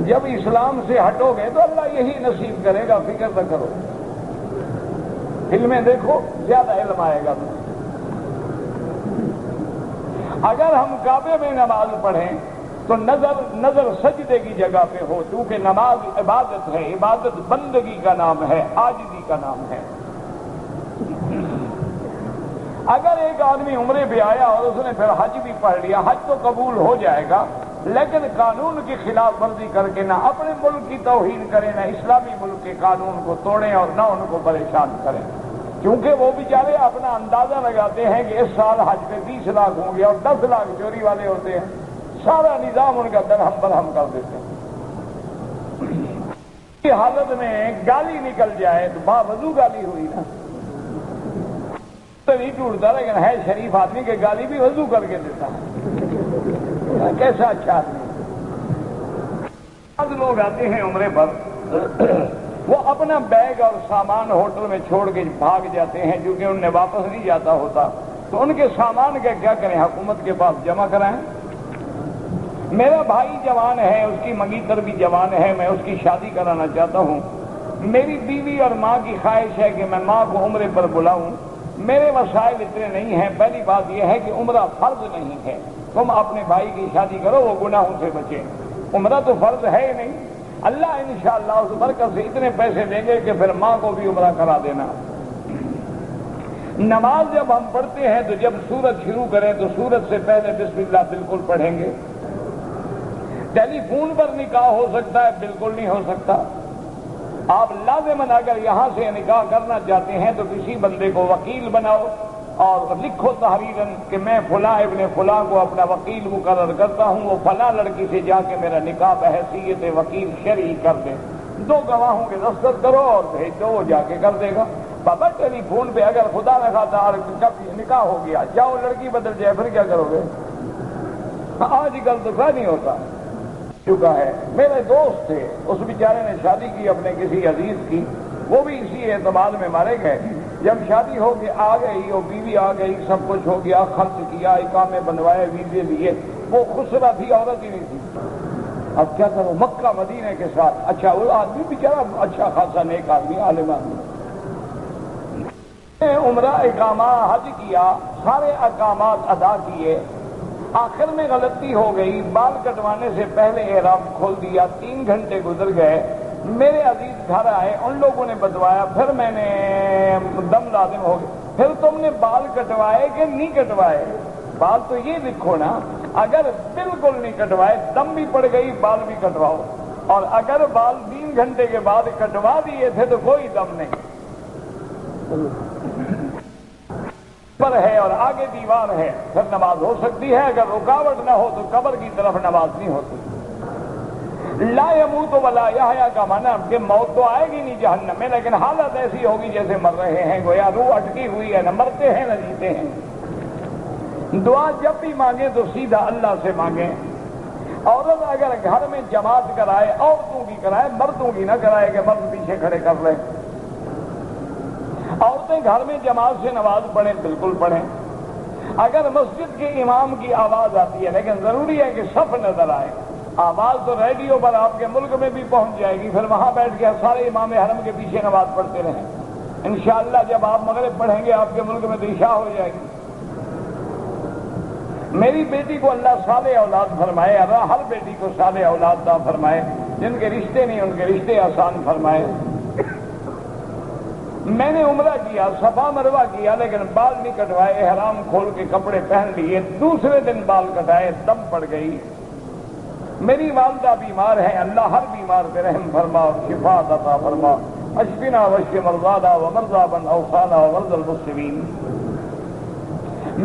[SPEAKER 1] جب اسلام سے ہٹو گے تو اللہ یہی نصیب کرے گا، فکر نہ کرو۔ فلمیں دیکھو، زیادہ علم آئے گا۔ اگر ہم کعبے میں نماز پڑھیں تو نظر سجدے کی جگہ پہ ہو، کیونکہ نماز عبادت ہے، عبادت بندگی کا نام ہے، عاجزی کا نام ہے۔ اگر ایک آدمی عمرے پہ آیا اور اس نے پھر حج بھی پڑھ لیا، حج تو قبول ہو جائے گا، لیکن قانون کی خلاف ورزی کر کے نہ اپنے ملک کی توہین کریں، نہ اسلامی ملک کے قانون کو توڑیں اور نہ ان کو پریشان کریں، کیونکہ وہ بیچارے اپنا اندازہ لگاتے ہیں کہ اس سال حج پہ 20 لاکھ ہوں گے اور 10 لاکھ چوری والے ہوتے ہیں، سارا نظام ان کا درہم برہم کر دیتے ہیں۔ اس حالت میں گالی نکل جائے تو باوضو گالی ہوئی نا، تو نہیں ٹوٹتا، لیکن ہے شریف آدمی کے گالی بھی وضو کر کے دیتا ہے، کیسا اچھا آدمی۔ بعض لوگ آتے ہیں عمرے پر، وہ اپنا بیگ اور سامان ہوٹل میں چھوڑ کے بھاگ جاتے ہیں، کیونکہ ان نے واپس نہیں جاتا ہوتا، تو ان کے سامان کا کیا کریں؟ حکومت کے پاس جمع کرائیں۔ میرا بھائی جوان ہے، اس کی منگیتر بھی جوان ہے، میں اس کی شادی کرانا چاہتا ہوں۔ میری بیوی اور ماں کی خواہش ہے کہ میں ماں کو عمرے پر بلاؤں، میرے وسائل اتنے نہیں ہیں۔ پہلی بات یہ ہے کہ عمرہ فرض نہیں ہے، تم اپنے بھائی کی شادی کرو، وہ گناہوں سے بچے۔ عمرہ تو فرض ہے ہی نہیں، اللہ انشاءاللہ اس برکت سے اتنے پیسے دیں گے کہ پھر ماں کو بھی عمرہ کرا دینا۔ نماز جب ہم پڑھتے ہیں تو جب سورت شروع کریں تو سورت سے پہلے بسم اللہ بالکل پڑھیں گے۔ ٹیلی فون پر نکاح ہو سکتا ہے؟ بالکل نہیں ہو سکتا۔ آپ لازماً اگر یہاں سے نکاح کرنا چاہتے ہیں تو کسی بندے کو وکیل بناؤ اور لکھو تحریراً کہ میں فلاں ابن فلاں کو اپنا وکیل مقرر کرتا ہوں، وہ فلاں لڑکی سے جا کے میرا نکاح بحیثیت وکیل شرعی کر دے، 2 گواہوں کے دستخط کرو اور بھیج دو، وہ جا کے کر دے گا۔ بابا ٹیلی فون پہ اگر خدا نہ خواستہ کب نکاح ہو گیا، جاؤ لڑکی بدل جائے، پھر کیا کرو گے؟ آج کل تو کیا نہیں ہوتا چکا ہے۔ میرے دوست تھے، اس بیچارے نے شادی کی اپنے کسی عزیز کی، وہ بھی اسی اعتماد میں مارے گئے۔ جب شادی ہو کے آ گئی اور بیوی آ گئی، سب کچھ ہو گیا، خرچ کیا، اقامے بنوائے، ویزے لیے، وہ خسرہ تھی، عورت ہی نہیں تھی۔ اب کیا کرو؟ مکہ مدینے کے ساتھ، اچھا وہ آدمی بیچارہ اچھا خاصا نیک آدمی، عالم آدمی، عمرہ اقامہ حج کیا، سارے اقامات ادا کیے، آخر میں غلطی ہو گئی، بال کٹوانے سے پہلے احرام کھول دیا، 3 گھنٹے گزر گئے، میرے عزیز گھر آئے، ان لوگوں نے بتوایا، پھر میں نے دم لازم ہو گیا۔ پھر تم نے بال کٹوائے کہ نہیں کٹوائے؟ بال تو یہ لکھو نا، اگر بالکل نہیں کٹوائے، دم بھی پڑ گئی، بال بھی کٹواؤ، اور اگر بال 3 گھنٹے کے بعد کٹوا دیے تھے تو کوئی دم نہیں۔ پر ہے اور آگے دیوار ہے پھر نماز ہو سکتی ہے، اگر رکاوٹ نہ ہو تو قبر کی طرف نماز نہیں ہوتی۔ لا یموت ولا یحیا کا معنی کہ موت تو آئے گی نہیں جہنم میں، لیکن حالت ایسی ہوگی جیسے مر رہے ہیں، گویا روح اٹکی ہوئی ہے، نہ مرتے ہیں نہ جیتے ہیں۔ دعا جب بھی مانگیں تو سیدھا اللہ سے مانگیں۔ عورت اگر گھر میں جماعت کرائے، عورتوں کی کرائے، مردوں کی نہ کرائے کہ مرد پیچھے کھڑے کر لیں۔ عورتیں گھر میں جماعت سے نماز پڑھیں، بالکل پڑھیں۔ اگر مسجد کے امام کی آواز آتی ہے، لیکن ضروری ہے کہ صف نظر آئے۔ آواز تو ریڈیو پر آپ کے ملک میں بھی پہنچ جائے گی، پھر وہاں بیٹھ کے سارے امام حرم کے پیچھے نماز پڑھتے رہیں۔ انشاءاللہ جب آپ مغرب پڑھیں گے آپ کے ملک میں تو عشاء ہو جائے گی۔ میری بیٹی کو اللہ صالح اولاد فرمائے، اللہ ہر بیٹی کو صالح اولاد عطا فرمائے، جن کے رشتے نہیں ان کے رشتے آسان فرمائے۔ میں نے عمرہ کیا، صفا مروہ کیا، لیکن بال نہیں کٹوائے، احرام کھول کے کپڑے پہن لیے، دوسرے دن بال کٹائے، دم پڑ گئی۔ میری والدہ بیمار ہے، اللہ ہر بیمار پہ رحم فرما اور شفا عطا فرما۔ اشفنا واشف مرضانا ومرضى من اوصانا ومرضى المسلمین۔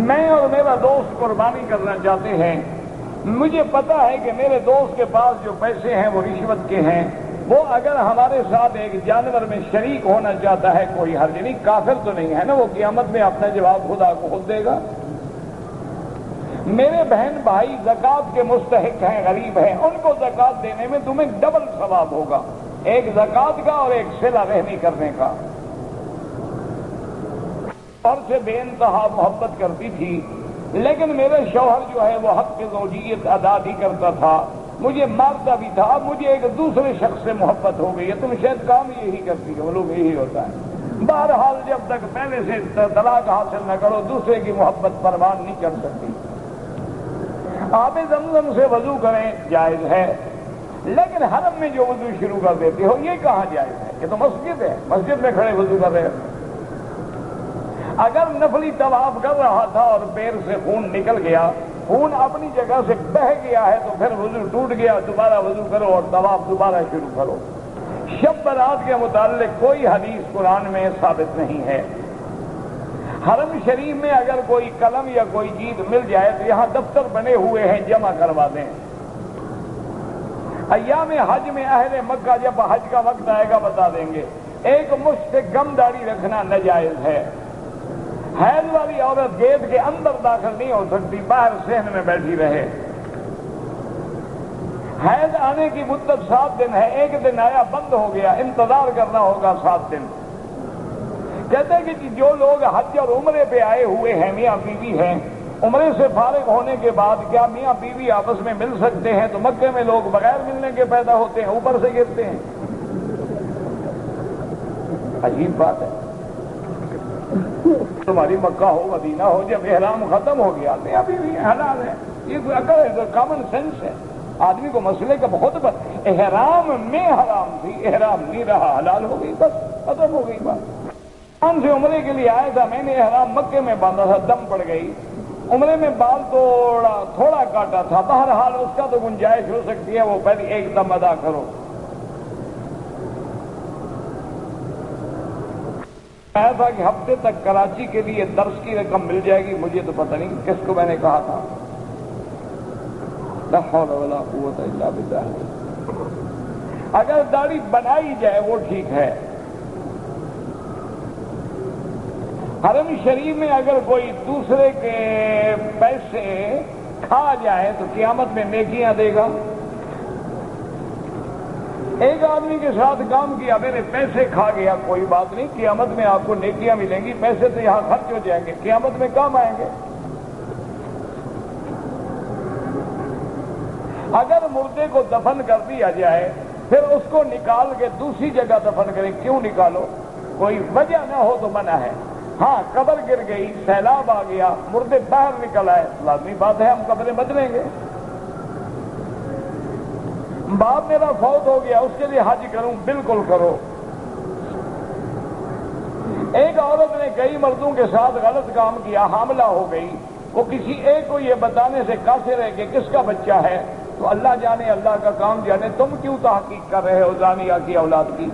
[SPEAKER 1] میں اور میرا دوست قربانی کرنا چاہتے ہیں۔ مجھے پتا ہے کہ میرے دوست کے پاس جو پیسے ہیں وہ رشوت کے ہیں، وہ اگر ہمارے ساتھ ایک جانور میں شریک ہونا چاہتا ہے کوئی حرج نہیں، کافر تو نہیں ہے نا، وہ قیامت میں اپنا جواب خدا کو خود دے گا۔ میرے بہن بھائی زکوٰۃ کے مستحق ہیں، غریب ہیں، ان کو زکوٰۃ دینے میں تمہیں ڈبل ثواب ہوگا، ایک زکوٰۃ کا اور ایک صلہ رحمی کرنے کا۔ اور سے بے انتہا محبت کرتی تھی، لیکن میرے شوہر جو ہے وہ حق کی زوجیت ادا نہیں کرتا تھا، مجھے مارتا بھی تھا۔ اب مجھے ایک دوسرے شخص سے محبت ہو گئی ہے، تم شاید کام یہی کرتی ہو، لوگ یہی ہوتا ہے۔ بہرحال جب تک پہلے سے طلاق حاصل نہ کرو دوسرے کی محبت پروان نہیں کر سکتی۔ آب زمزم سے وضو کریں جائز ہے، لیکن حرم میں جو وضو شروع کر دیتے ہو یہ کہاں جائز ہے؟ یہ تو مسجد ہے، مسجد میں کھڑے وضو کر رہے ہو۔ اگر نفلی طواف کر رہا تھا اور پیر سے خون نکل گیا، خون اپنی جگہ سے بہہ گیا ہے تو پھر وضو ٹوٹ گیا، دوبارہ وضو کرو اور طواف دوبارہ شروع کرو۔ شب برات کے متعلق کوئی حدیث قرآن میں ثابت نہیں ہے۔ حرم شریف میں اگر کوئی قلم یا کوئی چیز مل جائے تو یہاں دفتر بنے ہوئے ہیں، جمع کروا دیں۔ ایام حج میں اہل مکہ جب حج کا وقت آئے گا بتا دیں گے۔ ایک مشت سے کم داڑھی رکھنا ناجائز ہے۔ حیض والی عورت گیٹ کے اندر داخل نہیں ہو سکتی، باہر صحن میں بیٹھی رہے۔ حیض آنے کی مدت 7 دن ہے، ایک دن آیا بند ہو گیا، انتظار کرنا ہوگا 7 دن۔ کہتے ہیں کہ جو لوگ حج اور عمرے پہ آئے ہوئے ہیں، میاں بیوی ہیں، عمرے سے فارغ ہونے کے بعد کیا میاں بیوی آپس میں مل سکتے ہیں؟ تو مکے میں لوگ بغیر ملنے کے پیدا ہوتے ہیں، اوپر سے گرتے ہیں۔ عجیب بات ہے۔ تمہاری مکہ ہو مدینہ ہو، جب احرام ختم ہو گیا میاں بیوی حلال ہے، یہ کوئی عقل ہے، کامن سینس ہے۔ آدمی کو مسئلے کا بہت احرام میں حرام تھی، احرام نہیں رہا، حلال ہو گئی، بس ختم ہو گئی بات۔ سے عمرے کے لیے آیا تھا، میں نے احرام مکے میں باندھا تھا، دم پڑ گئی، عمرے میں بال تھوڑا کاٹا تھا، بہرحال اس کا تو گنجائش ہو سکتی ہے، وہ پہلے ایک دم ادا کرو۔ آیا تھا کہ ہفتے تک کراچی کے لیے درس کی رقم مل جائے گی، مجھے تو پتہ نہیں کس کو میں نے کہا تھا۔ لا حول ولا قوت الا باللہ۔ اگر داڑھی بنائی جائے وہ ٹھیک ہے۔ حرم شریف میں اگر کوئی دوسرے کے پیسے کھا جائے تو قیامت میں نیکیاں دے گا۔ ایک آدمی کے ساتھ کام کیا، میرے پیسے کھا گیا، کوئی بات نہیں، قیامت میں آپ کو نیکیاں ملیں گی، پیسے تو یہاں خرچ ہو جائیں گے، قیامت میں کام آئیں گے۔ اگر مردے کو دفن کر دیا جائے پھر اس کو نکال کے دوسری جگہ دفن کریں، کیوں نکالو؟ کوئی وجہ نہ ہو تو منع ہے۔ ہاں قبر گر گئی، سیلاب آ گیا، مردے باہر نکل آئے، لازمی بات ہے ہم قبریں بدلیں گے۔ باپ میرا فوت ہو گیا، اس کے لیے حج کروں، بالکل کرو۔ ایک عورت نے کئی مردوں کے ساتھ غلط کام کیا، حاملہ ہو گئی، وہ کسی ایک کو یہ بتانے سے قاصر ہے کہ کس کا بچہ ہے، تو اللہ جانے، اللہ کا کام جانے، تم کیوں تحقیق کر رہے ہو زانیہ کی اولاد کی؟